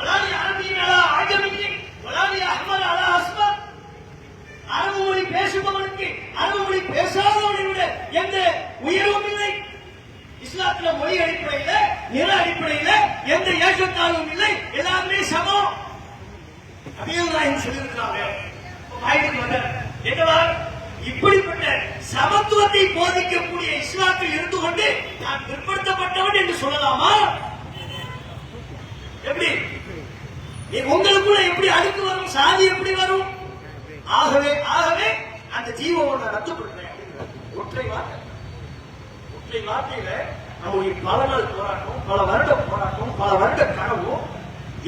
அலா அஜமியின் வலாலி அஹ்மர் அலா அஸ்மர். அரபு மொழி பேசுபவனுக்கு அரபு மொழி பேசாதவனை விட எந்த உயர்வும் இல்லை. இஸ்லாத்துல மொழி அடிப்படையில, நிற அடிப்படையில எந்த ஏற்றத்தாழ்வும் இல்லை, எல்லாருமே சமம். நபிகள் நாயகம் சொல்லியிருக்கிறாங்க. என்னவா? இப்படிப்பட்ட சமத்துவத்தை போதிக்கக்கூடிய இஸ்லாத்தில் இருந்து கொண்டு நான் பிற்படுத்தப்பட்டவன் என்று சொல்லலாமா? எப்படி உங்களுக்குள்ள எப்படி அடுக்கு வரும், சாதி எப்படி வரும்? ஆகவே அந்த ஜீவோவை நான் ரத்துப்படுறேன். ஒற்றை வார்த்தையில நம்முடைய பல நாள் போராட்டம், பல வருட போராட்டம், பல வருட கனவும்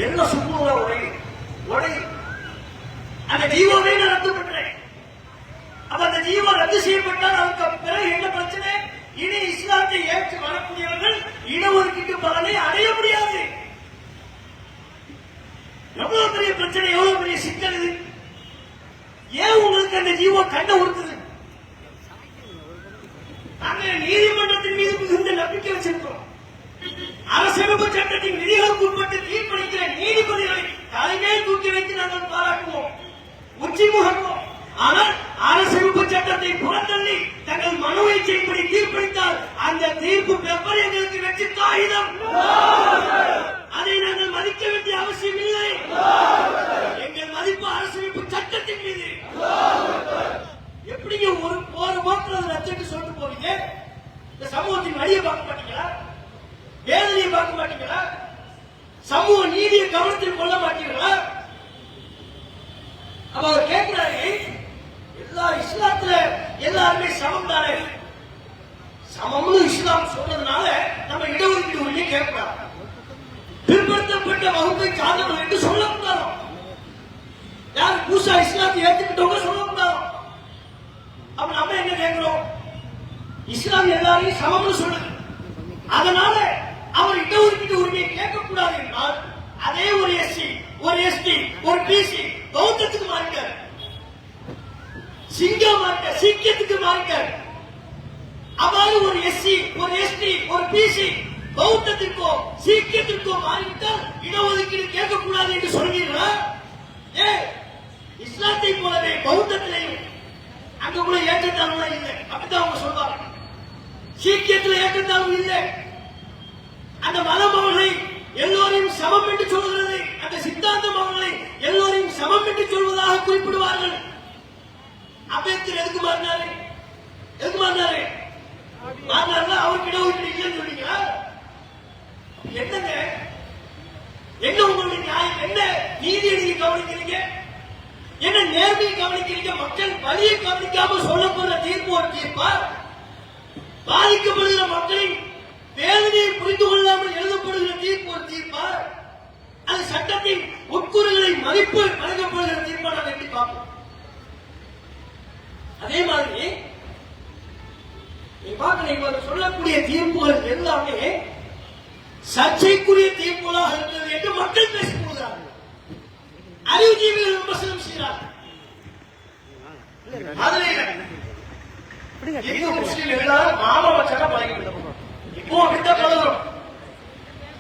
என்ன சுற்றுலா உடையும். அந்த ஜீவோவை நான் ரத்து பண்றேன். அப்ப அந்த ஜீவோ ரத்து செய்யப்பட்டால் அதுக்கு பிறகு என்ன பிரச்சனை? இனி இஸ்லாத்தை ஏற்று வரக்கூடியவர்கள் இடஒதுக்கீட்டு பலனை அடைய முடியாது. எவ்வளவு பெரிய பிரச்சனை, எவ்வளவு பெரிய சிக்கல் இது. ஏன் உங்களுக்கு அந்த ஜீவோ கண்ண உறுத்துது? நாங்க நீதிமன்றத்தின் மீது மிகுந்த நம்பிக்கை வச்சிருக்கிறோம். அரசியலமைப்பு சட்டத்தின் விதிகளுக்கு உட்பட்டு தீர்ப்பளிக்கிற நீதிபதிகளை தலைமையில் தூக்கி வைத்து நாங்கள் பாராட்டுவோம், உச்சி முகர்வோம். ஆனால் அரசியலமைப்பு சட்டத்தை புறந்தள்ளி தங்கள் மனோ இச்சைப்படி தீர்ப்பளித்தால் அந்த தீர்ப்பு பேப்பர் எங்களுக்கு வெற்றி காகிதம். அதை நாங்கள் மதிக்க வேண்டிய அவசியம் இல்லை. எங்கள் மதிப்பு அரசியலமைப்பு சட்டத்தின் மீது. எப்படிங்க ஒரு வாக்கில் ரச்சனை சொல்லிட்டு போவீங்க? இந்த சமூகத்தின் வழியை பார்க்க மாட்டீங்களா? வேதனையை பார்க்க மாட்டீங்களா? சமூக நீதியை கவனத்தில் கொள்ள மாட்டீங்களா? அப்ப அவர் கேட்கிறாரு, எல்லா இஸ்லாத்துல எல்லாருமே சமம் தானே, சமம்னு இஸ்லாம் சொல்றதுனால நம்ம இடஒதுக்கீடு உரிமையை கேட்கலாம். பிற்படுத்தப்பட்ட வகுப்பை சார்ந்தவர்கள் என்று சொல்ல முடியாது. யார் புதுசா இஸ்லாத்தை ஏற்றுக்கிட்டவங்க சொல்ல முடியாது. அப்ப நம்ம என்ன கேட்கிறோம்? இஸ்லாம் எல்லாரையும் சமம்னு சொல்லுது. அதனால அவர் இடஒதுக்கீட்டு உரிமையை கேட்கக்கூடாது என்றால் அதே ஒரு எஸ்சி, ஒரு எஸ்டி, ஒரு பிசி பௌத்தத்துக்கு மாறிட்டார். சிங்கம் மாறிட்ட, சீக்கியத்துக்கு மாறிட்டார். அவ்வாறு ஒரு எஸ்சி, ஒரு எஸ்டி, ஒரு பிசி பௌத்தத்திற்கோ சீக்கியத்திற்கோ மாறிவிட்டால் இடஒதுக்கீடு கேட்கக்கூடாது என்று சொல்கிறீர்களா? இஸ்லாத்தை போலவே பௌத்தத்திலையும் அங்க கூட ஏற்றத்தாழ்வு இல்லை, அப்படித்தான் அவங்க சொல்வாங்க. சீக்கியத்தில் ஏற்றத்தாழ்வு இல்லை. அந்த மதம் அவர்களை எல்லோரையும் சமம் என்று சொல்கிறது. அந்த சித்தாந்தம் அவர்களை எல்லோரையும் சமம் என்று சொல்வதாக குறிப்பிடுவார்கள். அம்பேத்கர் எதுக்கு மாறினாரு? எதுக்கு மாறினாரு? மாறினாரு அவருக்கு இடஒதுக்கீடு இல்லைன்னு சொன்னீங்களா? என்னங்க, என்ன உங்களுடைய நியாயம்? என்ன நீதியை நீங்க கவனிக்கிறீங்க? என்ன நேர்மையை கவனிக்கிறீங்க? மக்கள் வழியை கவனிக்காம சொல்லப்படுற தீர்ப்பு ஒரு தீர்ப்பா? பாதிக்கப்படுகிற மக்களின் வேதனையை புரிந்து கொள்ளாமல் எழுதப்படுகிற தீர்ப்பு ஒரு தீர்ப்பா? அது சட்டத்தின் உட்கூறுகளை மதிப்பு வழங்கப்படுகிற தீர்ப்பா? நாங்கள் எப்படி பார்ப்போம்? அதே மாதிரி நீ பார்க்க சொல்லக்கூடிய தீர்ப்புகள் எல்லாமே சர்ச்சைக்குரிய தீர்ப்புகளாக இருந்தது என்று மக்கள் பேசிக் கொள்கிறார்கள். அறிவுஜீவிகள் விமர்சனம் செய்கிறார்கள். முஸ்லீம் எல்லாரும் மாமச்சா பழகிவிட்டோம். இப்போ அப்படித்தான் பழகிறோம்.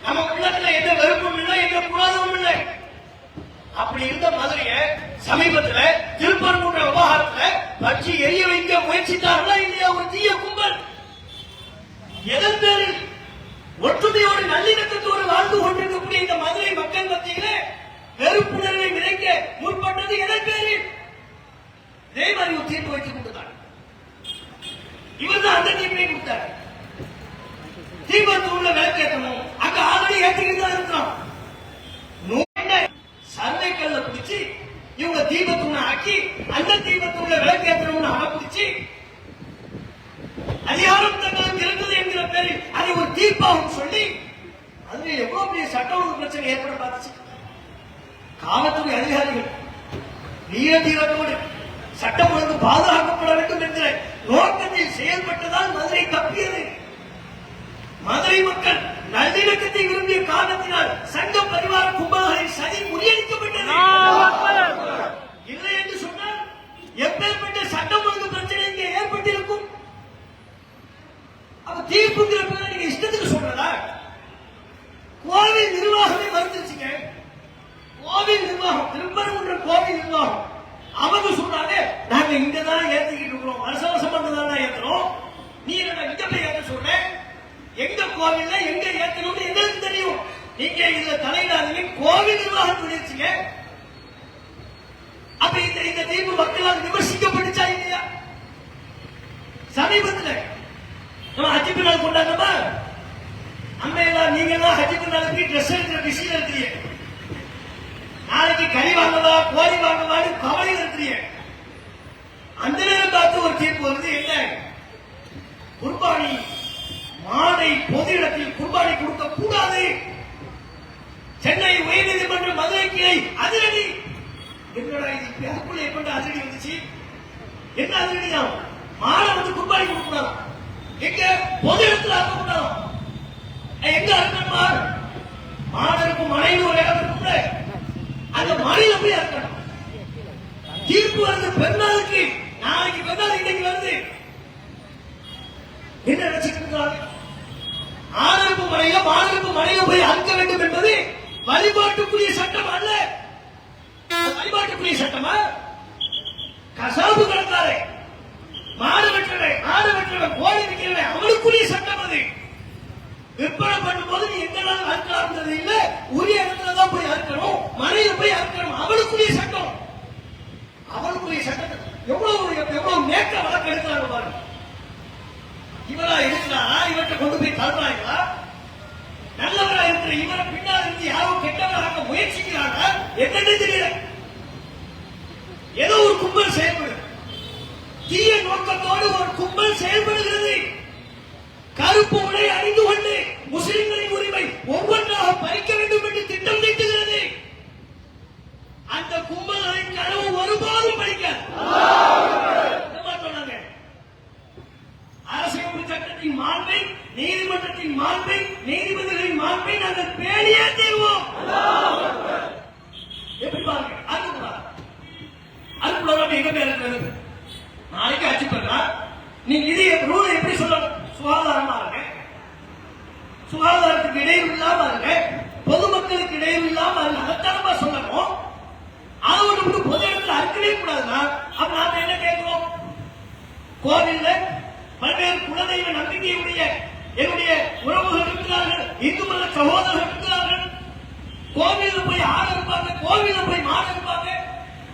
நம்ம உள்ளத்துல எந்த வெறுப்பும் இல்லை, எந்த புராதமும் இல்லை. அப்படி இருந்த மதுரைய சமீபத்தில் திருப்பரங்குன்ற விவகாரத்தில் பற்றி எரிய வைக்க முயற்சித்தார்களா இல்லையா ஒரு தீய கும்பல்? எதன் பேரில் ஒற்றுமையோடு நல்லிணக்கத்தோடு வாழ்ந்து கொண்டிருக்கக்கூடிய இந்த மதுரை மக்கள் மத்தியிலே வெறுப்புணர்வை விதைக்க முற்பட்டது எதன் பேரில்? இதே மாதிரி ஒரு தீர்ப்பு வைத்துக் கொண்டுதான் இவர் தான் அந்த தீர்ப்பை கொடுத்தார். தீபத்தூர்ல விளக்கேற்றணும், அங்க ஆல்ரெடி ஏற்றிக்கிட்டு தான் இருக்கிறோம். சர்வைக்கல்ல பிடிச்சி இவங்க தீபத்தூணை ஆக்கி அந்த தீபத்தூர்ல விளக்கேற்றணும்னு ஆரம்பிச்சு அதிகாரம் தங்களுக்கு இருந்தது என்கிற பேரில் அதை ஒரு தீர்ப்பாகவும் சொல்லி அதுல எவ்வளவு பெரிய சட்ட ஒழுங்கு பிரச்சனை ஏற்பட பார்த்துச்சு. காவல்துறை அதிகாரிகள் நீர தீரத்தோடு சட்டம் ஒழுங்கு பாதுகாக்கப்பட வேண்டும் என்கிற நோக்கத்தில் செயல்பட்டதால் மதுரை தப்பியது. மதுரை மக்கள் நல்லிணக்கத்தை விரும்பிய காரணத்தினால் சங்க பரிவார கும்பல்களின் சதி முறியடிக்கப்பட்டது. இல்லை என்று சொன்னால் எப்பேற்பட்ட சட்டம் ஒழுங்கு பிரச்சனை இங்கே ஏற்பட்டிருக்கும்? அப்ப தீர்ப்புங்கிற பேர் நீங்க இஷ்டத்துக்கு சொல்றதா? கோவில் நிர்வாகமே மறுத்துருச்சுங்க. கோவில் நிர்வாகம், திருப்பரங்குன்ற கோவில் நிர்வாகம் அவங்க சொல்றாங்க, நாங்க இங்கதான் ஏத்திக்கிட்டு இருக்கிறோம், வருஷ வருஷம் தான் ஏத்துறோம். நீ என்ன இங்க போய் ஏற்ற சொல்ற? எங்க கோவில்ல எங்க ஏத்தணும்னு எங்களுக்கு தெரியும். நீங்க இதுல தலையிடாதீங்க, கோவில் நிர்வாகம் சொல்லிருச்சுங்க. அப்ப இந்த தீர்ப்பு மக்களால் விமர்சிக்கப்பட்டுச்சா இல்லையா? சமீபத்தில் நம்ம ஹஜ் பெருநாள் கொண்டாடுறோமா? அம்மையெல்லாம் நீங்க எல்லாம் ஹஜ் பெருநாளுக்கு ட்ரெஸ் எடுக்கிற பிஸியில் இருக்கிறீங்க. நாளைக்கு கறி வாங்கவா கோழி வாங்கவான்னு கவலையில் இருக்கிறீங்க. அந்த நேரம் பார்த்து ஒரு தீர்ப்பு வருது. என்ன? குர்பானி மாடை பொது இடத்தில் குர்பானி கொடுக்க கூடாது. சென்னை உயர்நீதிமன்ற மதுரை கிளை அதிரடி. என்னடா இது அதுக்குள்ள எப்படி அதிரடி வந்துச்சு? என்ன அதிரடியா? மாடை வந்து குர்பானி கொடுக்க கூடாது. எங்க? பொது இடத்துல ஆக்கக்கூடாது. எங்க இருக்கணுமா? மாடருக்கு மனைவி ஒரு இடம் இருக்கும்ல, அந்த மனையில போய் இருக்கணும். தீர்ப்பு வருது பெருநாளுக்கு. நாளைக்கு பெருநாள் இன்னைக்கு வருது. என்ன நினைச்சிட்டு இருக்கிறாங்க? ஆணருக்கு மனையில மாணருக்கு மனையில போய் அறுக்க வேண்டும் என்பது வழிபாட்டுக்குரிய சட்டம் அல்ல. வழிபாட்டுக்குரிய சட்டமா? கசாபு கடத்தாரே, மாடு வெற்றவன் கோழி விற்கிறவன் அவனுக்குரிய சட்டம் அது. விற்பனை பண்ணும் போது நீ எந்த நாள் அறுக்கலாம் இல்ல, உரிய இடத்துலதான் போய் அறுக்கணும், மனையில போய் அறுக்கணும். அவனுக்குரிய சட்டம், அவனுக்குரிய சட்டம். எவ்வளவு நேக்க வழக்கு எடுக்கிறாங்க பாருங்க. இவரா இருக்கிறாரா? இவற்றை கொண்டு போய் தள்ளுறாங்களா? நல்லவரா இருக்கிற இவரை பின்னால் இருந்து யாரோ கெட்டவராக முயற்சிக்கிறாங்க. என்னன்னு தெரியல. ஏதோ ஒரு கும்பல் செயல்படுது. தீய நோக்கத்தோடு ஒரு கும்பல் செயல்படுகிறது. கருப்பு உடை அணிந்து கொண்டு முஸ்லிம்களின் உரிமை ஒவ்வொன்றாக பறிக்க வேண்டும் என்று திட்டம் தீட்டுகிறது. அந்த கும்பல்களின் கனவு ஒருபோதும் பறிக்காது. அரசியல் சட்டத்தின் மாண்பை, நீதிமன்றத்தின் மாண்பை, நீதிபதிகளின் மாண்பை நாங்கள் பேணியே தீர்வோம். எப்படி பாருங்க? அதுக்குள்ள எங்க பேர் இருக்கிறது? நாளைக்கு ஆட்சி பண்ணா நீ இது ரூல் எப்படி சொல்லணும்? சுகாதாரமா இருங்க, சுகாதாரத்துக்கு இடையூறு இல்லாம இருங்க, பொதுமக்களுக்கு இடையூறு இல்லாம இருங்க, அதைத்தானமா சொல்லணும். அதை விட்டு பொது இடத்துல அறுக்கவே கூடாதுன்னா அப்ப நாம என்ன கேட்கிறோம்? கோவில்ல பல்வேறு குலதெய்வ நம்பிக்கையுடைய என்னுடைய உறவுகள் இருக்கிறார்கள், இந்து மத சகோதரர்கள் இருக்கிறார்கள். கோவில போய் ஆடு இருப்பாங்க, கோவில போய் மாடு இருப்பாங்க.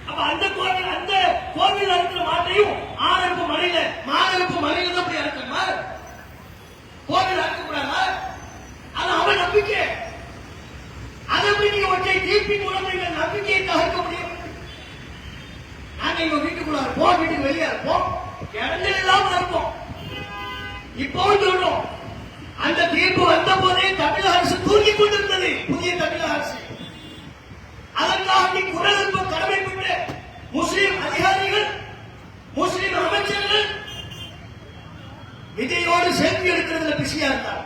அப்ப அந்த கோவில் இருக்கிற மாட்டையும் ஆடறுப்பு மணியில மாடறுப்பு மணியில தான் போய் இறக்கணுமா? கோவில் அறுக்கக்கூடாதா? அது அவன் நம்பிக்கை. அதை போய் நீங்க ஒற்றை தீர்ப்பின் மூலம் எங்கள் நம்பிக்கையை தகர்க்க முடியும். நாங்க எங்க வீட்டுக்குள்ள இருப்போம், வீட்டுக்கு வெளியே இருப்போம், இடங்கள் இல்லாம இருப்போம். இப்போ சொல்றோம், அந்த தீர்ப்பு வந்த போதே தமிழக அரசு தூங்கிக் கொண்டிருந்தது. புதிய தமிழக அரசு அதற்காக குரல் எழுப்ப கடமைப்பட்ட முஸ்லிம் அதிகாரிகள், முஸ்லிம் அமைச்சர்கள் விஜயோடு செல்ஃபி எடுக்கிறதுல பிஸியா இருந்தார்.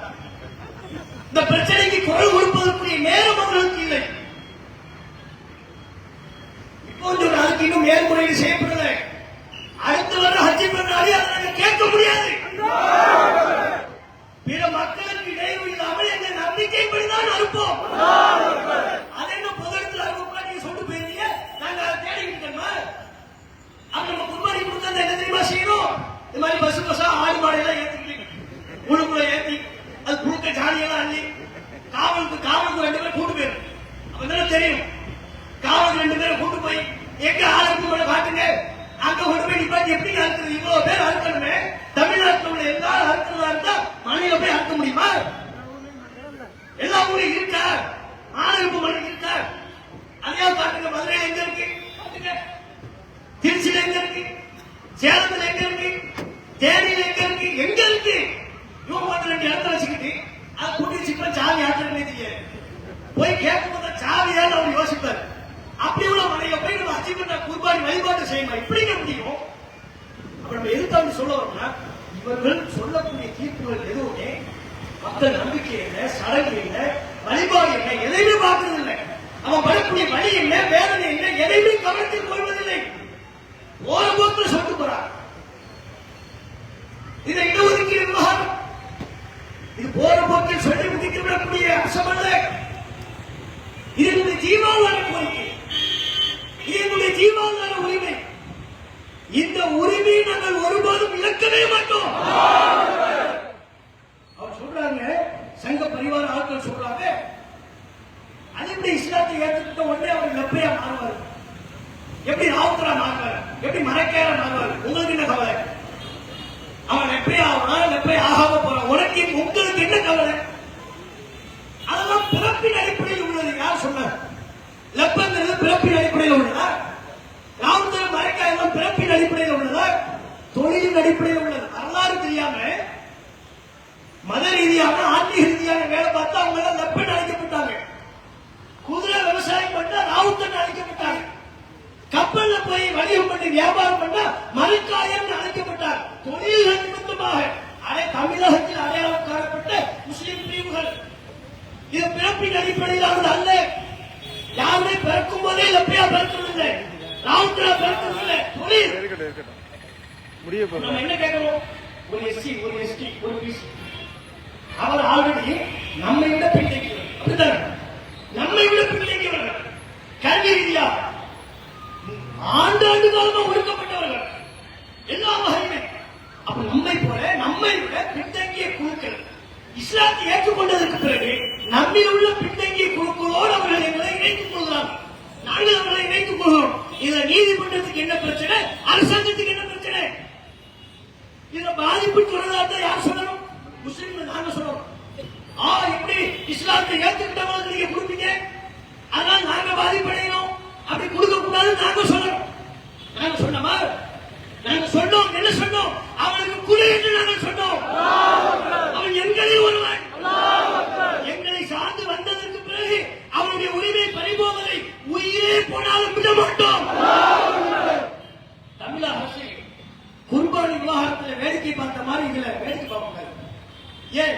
இந்த பிரச்சனைக்கு குரல் கொடுப்பதற்குரிய நேரம் அவர்களுக்கு இல்லை. இப்போ அதுக்கு இன்னும் மேல்முறையீடு செய்யப்படல. அடுத்த வர ஹஜ்ஜி பண்ணாலே அதை நாங்கள் கேட்க முடியாது. பிற மக்களுக்கு இடையூறு இல்லாமல் எங்க நம்பிக்கைப்படிதான் அனுப்போம். அது என்ன பொது இடத்துல அனுப்ப நீங்க சொல்லிட்டு போயிருந்தீங்க, நாங்க அதை தேடிக்கிட்டு இருக்கோமா? அப்ப நம்ம குர்பானி கொடுத்தா என்ன தெரியுமா செய்யணும்? இந்த மாதிரி பஸ்ஸா ஆடு மாடு எல்லாம் ஏத்திக்கிட்டு உள்ளுக்குள்ள ஏத்தி அது குறுக்க ஜாலியெல்லாம் அள்ளி காவலுக்கு 2 பேரும் கூட்டு போயிடும். அப்பதான் தெரியும். காவலுக்கு 2 பேரை கூட்டு போய் எங்க ஆளுக்கு காட்டுங்க, அங்க கொண்டு போய் நிப்பாட்டி எப்படி அறுக்கிறது? இவ்வளவு பேர் அறுக்கணுமே. தமிழ்நாட்டில் உள்ள எல்லாரும் அறுக்கிறதா இருந்தா மலையில போய் அறுக்க முடியுமா? எல்லா ஊரும் இருக்கா? ஆளுக்கு மணி இருக்கா? அதையாவது காட்டுங்க. மதுரையில் எங்க இருக்கு காட்டுங்க, திருச்சியில எங்க இருக்கு, சேலத்துல எங்க இருக்கு, தேனியில எங்க இருக்கு, எங்க இருக்கு? இவங்க மட்டும் 2 இடத்துல வச்சுக்கிட்டு அதை கூட்டிச்சு சாவி ஆட்டுறே தெரியாது. போய் கேட்கும் போது சாவியான்னு அவர் யோசிப்பார். அப்படி உள்ள மலையில போய் நம்ம ஹஜ்ஜி பண்ண குர்பானி வழிபாட்டு செய்யணும். இப்படிங்க முடியும். அப்ப நம்ம எதுக்காக சொல்ல வரோம்னா, இவர்கள் சொல்லக்கூடிய தீர்ப்புகள் எதுவுமே மக்கள் நம்பிக்கை என்ன, சடங்கு என்ன, வழிபாடு என்ன, எதையுமே பார்க்கறது இல்லை. அவன் படக்கூடிய வழி என்ன, வேதனை என்ன, எதையுமே கவனத்தில் கொள்வதில்லை. ஒரு போக்கில் சொல்லிட்டு போறான். இதை இடஒதுக்கீடு விவகாரம் இது போற போக்கில் சொல்லி விதிக்க விடக்கூடிய அம்சமல்ல. இது ஜீவாதார கோரிக்கை, இது ஜீவாதார உரிமை. இந்த உரிமையை நாங்கள் ஒருபோதும் இழக்கவே மாட்டோம். அவர் சொல்றாங்க, சங்க பரிவார ஆட்கள் சொல்றாங்க, அது எப்படி இஸ்லாத்தை ஏற்றுக்கிட்ட உடனே அவர் லெப்பையா மாறுவார், எப்படி ராவுத்தரா மாறுவார், எப்படி மரக்கையாரா மாறுவார்? உங்களுக்கு என்ன கவலை? அவன் லெப்பையா ஆகணும், லெப்பையா ஆகாம போறான். உனக்கு உங்களுக்கு என்ன கவலை? அதெல்லாம் பிறப்பின் அடிப்படையில் உள்ளது. யார் சொன்னார்? லெப்பங்கிறது பிறப்பின் அடிப்படையில் உள்ளதா? ராவுத்தர மரக்காய் எல்லாம் பிறப்பின் அடிப்படையில் உள்ளதா? தொழிலின் அடிப்படையில் உள்ளது. வரலாறு தெரியாம மத ரீதியான ஆன்மீக ரீதியான வேலை பார்த்தா அவங்க எல்லாம் லெப்பன் அழைக்கப்பட்டாங்க. குதிரை விவசாயம் பண்ணா ராவுத்தன் அழைக்கப்பட்டாங்க. கப்பல்ல போய் வணிகம் பண்ணி வியாபாரம் பண்ணா மரக்காயன் அழைக்கப்பட்டார். தொழில்கள் நிமித்தமாக தமிழகத்தில் அடையாளம் காணப்பட்ட முஸ்லிம் பிரிவுகள். இது பிறப்பின் அடிப்படையிலானது அல்ல. யாருமே பிறக்கும் போதே லெப்பையா பிறக்கவில்லை, ராவுத்தரா பிறக்கவில்லை. தொழில் நம்ம என்ன கேட்கிறோம்? ஒரு எஸ்சி, ஒரு எஸ்டி, ஒரு பிசி, அவர் ஆல்ரெடி நம்மை விட பின்தங்கியவர். அப்படித்தானே? நம்மை விட பின்தங்கியவர்கள் கல்வி ரீதியா ஆண்டாண்டு காலமா ஒடுக்கப்பட்டவர்கள் எல்லா வகையுமே. அப்ப நம்மை போல நம்மை விட பின்தங்கிய குழுக்கள் இஸ்லாத்தை ஏற்றுக்கொண்டதற்கு பிறகு நம்மில் உள்ள பின்தங்கிய குழுக்களோடு அவர்கள் எங்களை இணைத்துக் கொள்கிறார்கள். நாங்கள் அவர்களை இணைத்துக் கொள்கிறோம். இதுல நீதிமன்றத்துக்கு என்ன பிரச்சனை, அரசாங்கத்துக்கு என்ன பிரச்சனை? இதுல பாதிப்பு தொடர்ந்தா யார் சொல்லணும்? முஸ்லிம்கள் நாங்க சொல்லணும். எப்படி இஸ்லாத்தை ஏற்றுக்கிட்டவங்களுக்கு நீங்க கொடுப்பீங்க, அதனால நாங்க பாதிப்படையணும், அப்படி கொடுக்க கூடாது நாங்க சொல்லணும். நாங்க சொன்னோமா? நாங்க சொன்னோம். என்ன சொன்னோம்? அவனுக்கு குழு என்று நாங்கள் சொன்னோம். அவன் எங்களில் ஒருவன். எங்களை சார்ந்து வந்ததற்கு பிறகு அவனுடைய உரிமை பறிபோவதை உயிரே போனாலும் விட மாட்டோம். தமிழக அரசு குர்பானி விவகாரத்தில் வேடிக்கை பார்த்த மாதிரி இதுல வேடிக்கை பார்ப்பாங்க. ஏன்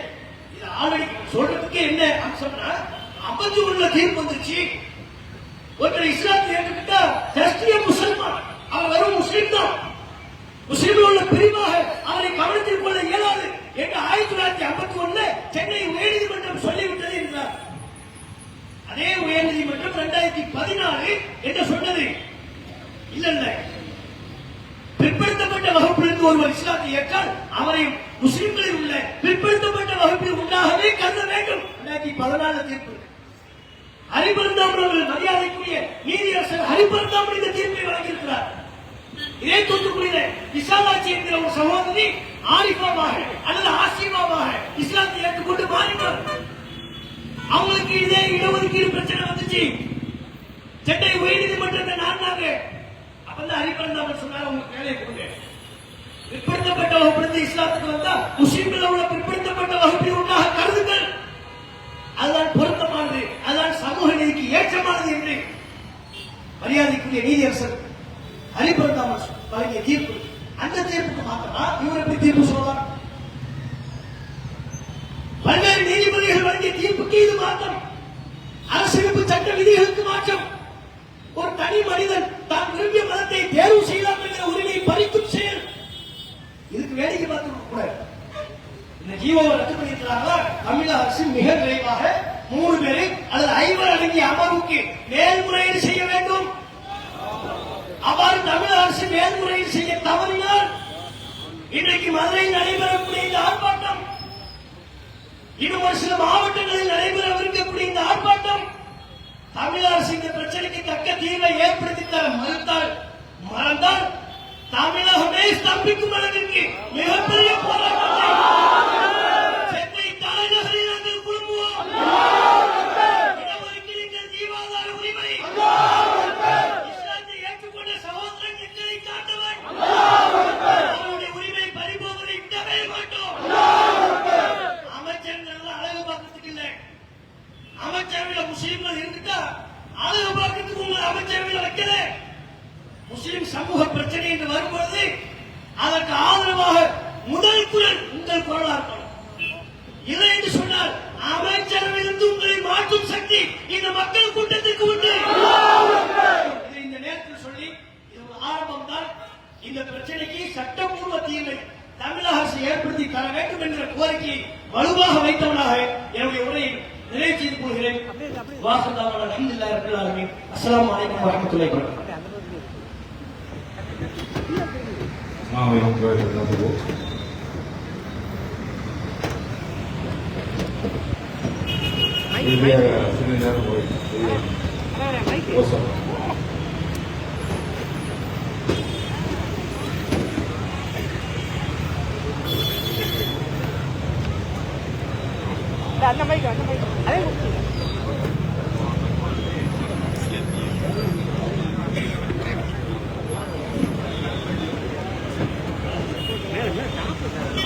இது ஆல்ரெடி சொல்றதுக்கு என்ன அம்சம்னா, 51ல தீர்ப்பு வந்துருச்சு. ஒருத்தர் இஸ்லாத்தை ஏற்றுக்கிட்டா ஜஸ்டிய முஸ்லிம், அவன் வெறும் முஸ்லிம் தான். முஸ்லிம் உயர்நீதிமன்றம் 2014 என்று சொன்னது. இல்ல பிற்படுத்தப்பட்ட வகுப்பிலிருந்து ஒருவர் இஸ்லாத்தை ஏற்றால் அவரையும் முஸ்லிம்களில் உள்ள பிற்படுத்தப்பட்ட வகுப்பில் உண்டாகவே கருத வேண்டும். 2014 தீர்ப்பு. ஹரிபரந்தாமன் அவர்கள் மரியாதைக்குரிய நீதியரசர் ஹரிபரந்தாமன் இந்த தீர்ப்பை வழங்கியிருக்கிறார். இதே தூத்துக்குடியில விசாலாட்சி என்கிற ஒரு சகோதரி ஆரிஃபாவாக அல்லது ஆசிமாவாக இஸ்லாத்தை ஏற்றுக்கொண்டு மாறினார். அவங்களுக்கு இதே இடஒதுக்கீடு பிரச்சனை வந்துச்சு. சென்னை உயர்நீதிமன்றத்தை நாடினாங்க. அப்பதான் ஹரிபரந்தாமன் சொன்னார், உங்களுக்கு வேலையை கொடுங்க. பிற்படுத்தப்பட்ட வகுப்பிலிருந்து இஸ்லாத்துக்கு வந்தா முஸ்லிம்கள் உள்ள பிற்படுத்தப்பட்ட வகுப்பில் உண்டாக கருதுங்கள். அதுதான் பொருத்தமானது, அதுதான் சமூக நீதிக்கு ஏற்றமானது என்று மரியாதைக்குரிய நீதியரசர் ஹரிபரந்தாமன் வழங்கிய தீர்ப்பு. அந்த தீர்ப்புக்கு மாத்திரமா இவர் எப்படி தீர்ப்பு சொல்லலாம்? பல்வேறு நீதிபதிகள் வழங்கிய தீர்ப்புக்கு இது மாற்றம். அரசியலமைப்பு சட்ட விதிகளுக்கு மாற்றம். ஒரு தனி மனிதன் தான் விரும்பிய மதத்தை தேர்வு செய்யலாம் என்ற உரிமையை பறிக்கும் செயல். இதுக்கு வேடிக்கை பார்த்து கூட இந்த ஜீவோவை ரத்து பண்ணியிருக்கிறார்களா? தமிழக அரசு மிக விரைவாக 3 பேரை அல்லது 5 அடங்கிய அமர்வுக்கு மேல்முறையீடு செய்ய வேண்டும். அவ்வாறு தமிழக அரசு மேல்முறையீடு செய்ய தவறினால் இன்றைக்கு மதுரையில் நடைபெறக்கூடிய இந்த ஆர்ப்பாட்டம், இன்னும் ஒரு சில மாவட்டங்களில் நடைபெறவிருக்கக்கூடிய இந்த ஆர்ப்பாட்டம் தமிழக அரசு இந்த பிரச்சனைக்கு தக்க தீர்வை ஏற்படுத்தி தர மறந்தால் தமிழகமே ஸ்தம்பிக்கும் அளவிற்கு மிகப்பெரிய போராட்டத்தை சென்னை தலைநகரில் நாங்கள் குழுமுவோம். இடஒதுக்கீடு ஜீவாதார உரிமை, இஸ்லாத்தை ஏற்றுக்கொண்ட சகோதரன் எங்களை காட்டவன், அவருடைய உரிமை பறிபோவதை விடவே மாட்டோம். அமைச்சர்கள் அழகு பார்க்கறதுக்கு இல்லை. அமைச்சரவையில் முஸ்லிம்கள் இருந்துட்டா அழகு பார்க்கறதுக்கு உங்களை அமைச்சரவையில் வைக்கல. முஸ்லிம் சமூக பிரச்சனை என்று வரும்போது அதற்கு ஆதரவாக முதல் குரல் உங்கள் குரலா இருக்கணும். இல்லை என்று சொன்னால் அமைச்சரவையிலிருந்து உங்களை மாற்றும் சக்தி இந்த மக்கள் கூட்டத்திற்கு உண்டு. இந்த நேரத்தில் சொல்லி இது ஒரு ஆரம்பம் தான். இந்த பிரச்சனைக்கு சட்டப்பூர்வ தீர்வை தமிழக அரசு ஏற்படுத்தி தர வேண்டும் என்ற கோரிக்கையை வலுவாக வைத்தவனாக என்னுடைய உரையை நிறைவு செய்து கொள்கிறேன். வாசந்தாவான அல்ஹம்துலில்லாஹி ரப்பில் ஆலமீன். அஸ்ஸலாமு அலைக்கும் வரஹ்மத்துல்லாஹி வபரகாத்துஹு. அந்த மைக் அதே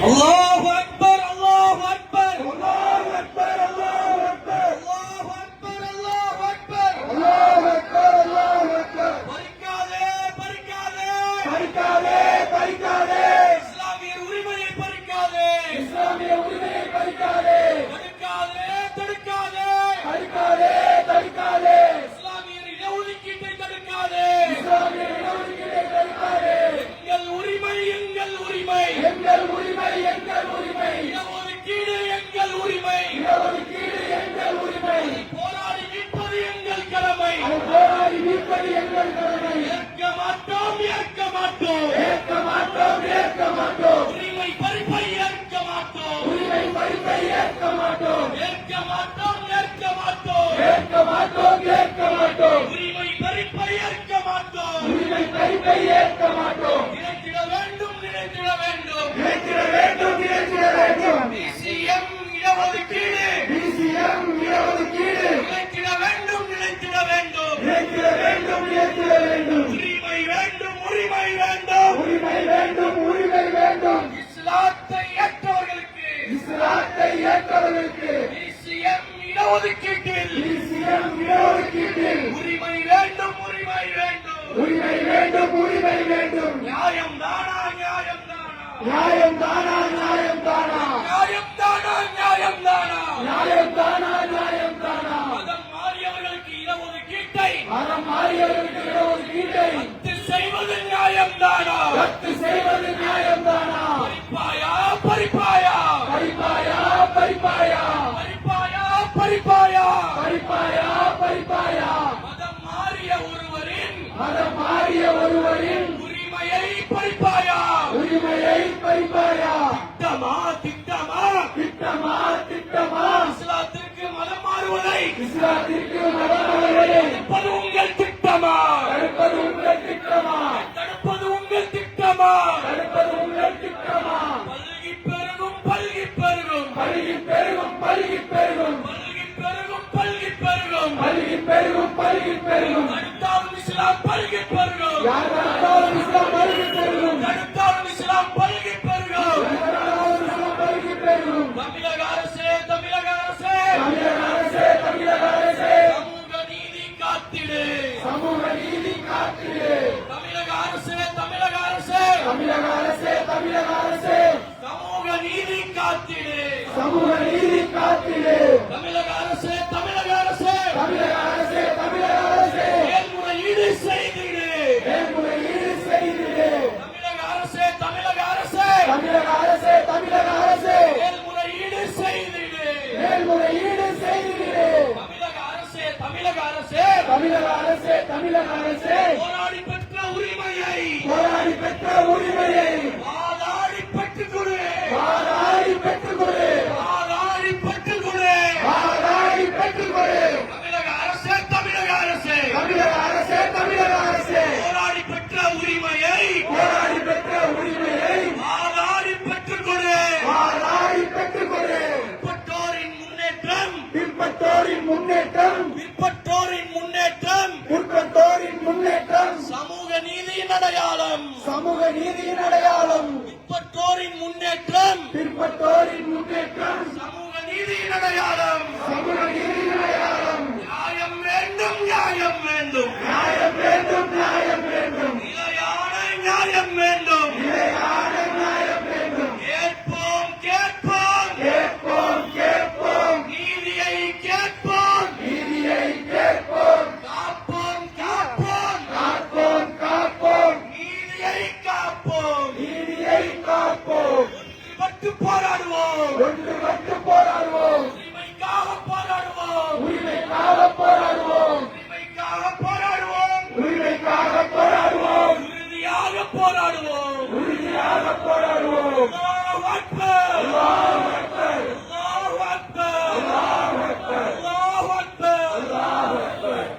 Allahu Akbar, Allahu Akbar, Allahu Akbar, Allahu Akbar, Allahu Akbar, Allahu Akbar, Allahu Akbar, Allahu Akbar. பறிக்காதே, பறிக்காதே, பறிக்காதே, பறிக்காதே. இஸ்லாமிய உரிமையை பறிக்காதே, இஸ்லாமிய உரிமையை பறிக்காதே. தடுக்காதே, தடுக்காதே, தடுக்காதே, தடுக்காதே. இஸ்லாமிய இடஒதுக்கீட்டை தடுக்காதே, இஸ்லாமிய இடஒதுக்கீட்டை தடுக்காதே. எங்கள் உரிமை, எங்கள் உரிமை, எங்கள் உரிமை, எங்கள் உரிமை. இடஒதுக்கீடு எங்கள் உரிமை, இடஒதுக்கீடு எங்கள் உரிமை. போராடி மீட்பது எங்கள் கடமை, போராடி மீட்பது எங்கள் கடமை. ஏற்க மாட்டோம், ஏற்க மாட்டோம், ஏற்க மாட்டோம், ஏற்க மாட்டோம். உரிமை பறிப்பை ஏற்க மாட்டோம், உரிமை பறிப்பை ஏற்க மாட்டோம், ஏற்க மாட்டோம், ஏற்க மாட்டோம், ஏற்க மாட்டோம், ஏற்க மாட்டோம். உரிமை பறிப்பை ஏற்க மாட்டோம், உரிமை பறிப்பை ஏற்க மாட்டோம். நினைத்திட வேண்டும், நினைத்திட வேண்டும், நினைத்திட வேண்டும், நினைத்திட வேண்டும். பிசிஎம் இடஒதுக்கீடு, பிசிஎம் இடஒதுக்கீடு. நினைத்திட வேண்டும், நினைத்திட வேண்டும், நினைத்திட வேண்டும், நினைத்திட வேண்டும். உரிமை வேண்டும், உரிமை வேண்டும், உரிமை வேண்டும், உரிமை வேண்டும். இஸ்லாத்தை ஏற்றவர்களுக்கு, இஸ்லாத்தை ஏற்றவர்களுக்கு பிசிஎம் இடஒதுக்கீட்டில், பிசிஎம் இடஒதுக்கீட்டில் உரிமை வேண்டும், உரிமை வேண்டும், உரிமை வேண்டும், உரிமை வேண்டும். நியாயம் தானா, நியாயம் தானா, நியாயம் தானா, நியாயம் தானா, நியாயம் தானா, நியாயம் தானா, நியாயம் தானா, நியாயம் தானா. மதம் மாறியவர்களுக்கு இடஒதுக்கீட்டை, மதம் மாறியவர்களுக்கு இடஒதுக்கீட்டை ரத்து செய்வது நியாயம் தானா, ரத்து செய்வது நியாயம் தானா. பறிப்பாயா, பறிப்பாயா, பறிப்பாயா, பறிப்பாயா, பறிப்பாயா, பறிப்பாயா, பறிப்பாயா, பறிப்பாயா. பறிப்பாயா? திட்டமா திட்டமா திட்டமா திட்டமா இஸ்லாத்திற்கு மதம் மாறுவதை இஸ்லாத்திற்கு மதம் மாறுவதை தடுப்பது உங்கள் திட்டமா? தடுப்பது உங்கள் திட்டமா? தடுப்பது உங்கள் திட்டமா? தடுப்பது உங்கள் திட்டமா? பல்கி பெருகும் பல்கி பெருகும் பல்கி பெருகும் பல்கி பெருகும் பல்கி பெருகும் பல்கி பெருகும் பல்கி பெருகும் பல்கி பெருகும் தடுத்தாலும் இஸ்லாம் பல்கி பெருகும் யார் தடுத்தாலும் இஸ்லாம் பல்கி பெருகும் தடுத்தாலும் இஸ்லாம் பல்கி பெருகும் இஸ்லாம் பல்கி பெருகும் தமிழக அரசே தமிழக அரசே தமிழக அரசே தமிழக அரசே சமூக நீதி காத்திடு சமூக நீதி காத்திடு தமிழக அரசே தமிழக அரசே தமிழக அரசே தமிழக அரசே சமூக நீதி காத்திடு சமூக நீதி காத்திடு தமிழக அரசே தமிழக அரசே தமிழக அரசே தமிழக அரசே மேல்முறையீடு செய்திடு மேல்முறையீடு செய்திடு தமிழக அரசே தமிழக அரசே தமிழக அரசே தமிழக அரசே மேல்முறையீடு செய்திடு மேல்முறையீடு செய்திடு தமிழக அரசே தமிழக அரசே தமிழக அரசே தமிழக அரசே போராடி பெற்ற உரிமையை போராடி பெற்ற உரிமையை வாதாடி பெற்றுக் கொடு வாதாடி பெற்றுக் கொடு வாதாடி பெற்றுக் கொடு வாதாடி பெற்றுக் கொடு தமிழக அரசே தமிழக அரசே தமிழக அரசே தமிழக அரசே போராடி பெற்ற உரிமையை போராடி பெற்ற உரிமையை வாதாடி பெற்றுக் கொடு வாதாடி பெற்றுக் கொடு பிற்பட்டோரின் முன்னேற்றம் பிற்பட்டோரின் முன்னேற்றம் பிற்பட்டோரின் முன்னேற்றம் பிற்பட்டோரின் முன்னேற்றம் சமூக நீதியின் அடையாளம் சமூக நீதியின் அடையாளம் பிற்பட்டோரின் முன்னேற்றம் பிற்பட்டோரின் முன்னேற்றம் சமூக நீதியின் அடையாளம் சமூக நீதியின் அடையாளம் நியாயம் வேண்டும் நியாயம் வேண்டும் நியாயம் வேண்டும் நியாயம் வேண்டும் நிலையான நியாயம் வேண்டும் நிலையான நியாயம் வேண்டும் கேட்போம் கேட்போம் கேட்போம் கேட்போம் நீதியை கேட்போம் நீதியை கேட்போம் காப்போம் காப்போம் காப்போம் காப்போம் நீதியை காப்போம் நீதியை காப்போம் பட்டு போராடுவோம் ஒன்றுபட்டு போராடுவோம் உரிமைக்காக போராடுவோம் உரிமைக்காக போராடுவோம் உரிமைக்காக போராடுவோம் உரிமைக்காக போராடுவோம் உறுதியாக போராடுவோம் உறுதியாக போராடுவோம் அல்லாஹ் அக்பர் அல்லாஹ் அக்பர் அல்லாஹ் அக்பர் அல்லாஹ் அக்பர் அல்லாஹ் அக்பர் அல்லாஹ் அக்பர்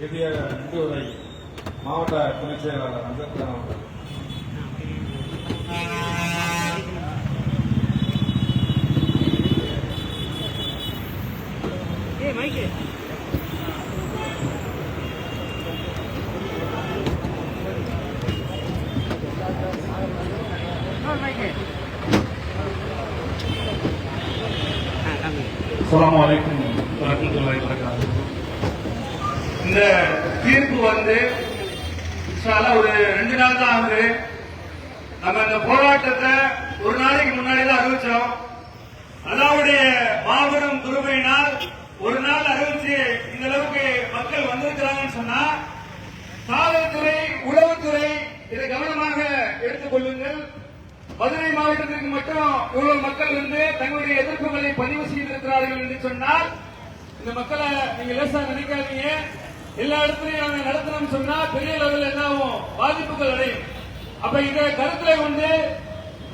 இந்திய இந்துரை மாவட்ட துணைச் செயலாளர் அம்பேத்கர் அவர்கள் ஏய் மைக்கு மைக்கு அஸ்ஸலாமு அலைக்கும் வரஹ்மத்துல்லாஹி வபரகாத்துஹு. இந்த தீர்ப்பு வந்து இன்ஷா அல்லாஹ் ஒரு 2 நாள் தான் ஆகுது. நம்ம இந்த போராட்டத்தை ஒரு நாளைக்கு முன்னாடி தான் அறிவிச்சோம். அல்லாஹ்வுடைய மாபெரும் கிருபையினால் ஒரு நாள் அறிவிச்சு இந்த அளவுக்கு மக்கள் வந்திருக்கிறாங்கன்னு சொன்னா காவல்துறை உளவுத்துறை இதை கவனமாக எடுத்துக் கொள்ளுங்கள். மதுரை மாவட்டத்திற்கு மட்டும் இவ்வளவு மக்கள் வந்து தங்களுடைய எதிர்ப்புகளை பதிவு செய்திருக்கிறார்கள் என்று சொன்னால் இந்த மக்களை நீங்க லேசா நினைக்காதீங்க. எல்லா இடத்துலையும் நாங்க நடத்தணும்னு சொன்னா பெரிய லெவலில் என்ன ஆகும், பாதிப்புகள் அடையும். அப்ப இதை கருத்துல கொண்டு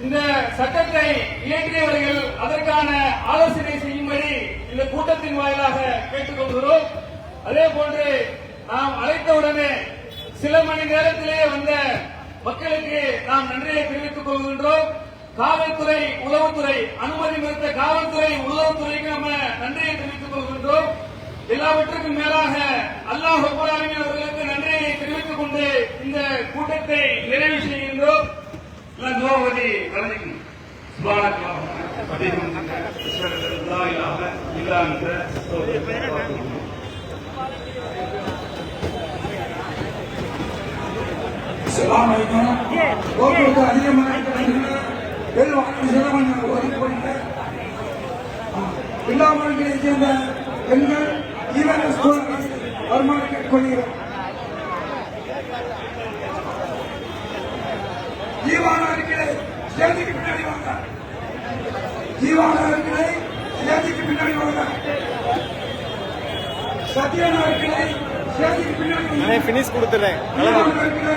இந்த சட்டத்தை இயற்றியவர்கள் அதற்கான ஆலோசனை செய்யும்படி இந்த கூட்டத்தின் வாயிலாக கேட்டுக்கொள்கிறோம். அதே போன்று நாம் அழைத்தவுடனே சில மணி நேரத்திலேயே வந்த மக்களுக்கு நாம் நன்றியை தெரிவித்துக் கொள்கின்றோம். காவல்துறை உளவுத்துறை அனுமதி மறுத்த காவல்துறை உளவுத்துறைக்கு நம்ம நன்றியை தெரிவித்துக் கொள்கின்றோம். எல்லாவற்றுக்கும் மேலாக அல்லாஹ் ரப்பல் ஆலமீன் அவர்களுக்கு நன்றியை தெரிவித்துக் கொண்டு இந்த கூட்டத்தை நிறைவு செய்கின்றோம். துவாவதி கலந்துக்கு அஸ்ஸலாமு அலைக்கும். போக்குவரத்து அதிகமாக இருக்கிறது. வெள்ள வாகனம் ஒதுக்கப்படுகிற இல்லாமல்களைச் சேர்ந்த பெண்கள் ஈவன் ஸ்கூல் வருமானம் கேட்டுக்கொள்கிறோம். ஜீவான இருக்கிற ஸ்டேஜுக்கு பின்னாடி வாங்க. ஜீவான இருக்கிற ஸ்டேஜுக்கு பின்னாடி வாங்க. சத்யனா இருக்கிற ஸ்டேஜுக்கு பின்னாடி வாங்க. ஃபினிஷ் கொடுத்துறேன். ஜீவான இருக்கிற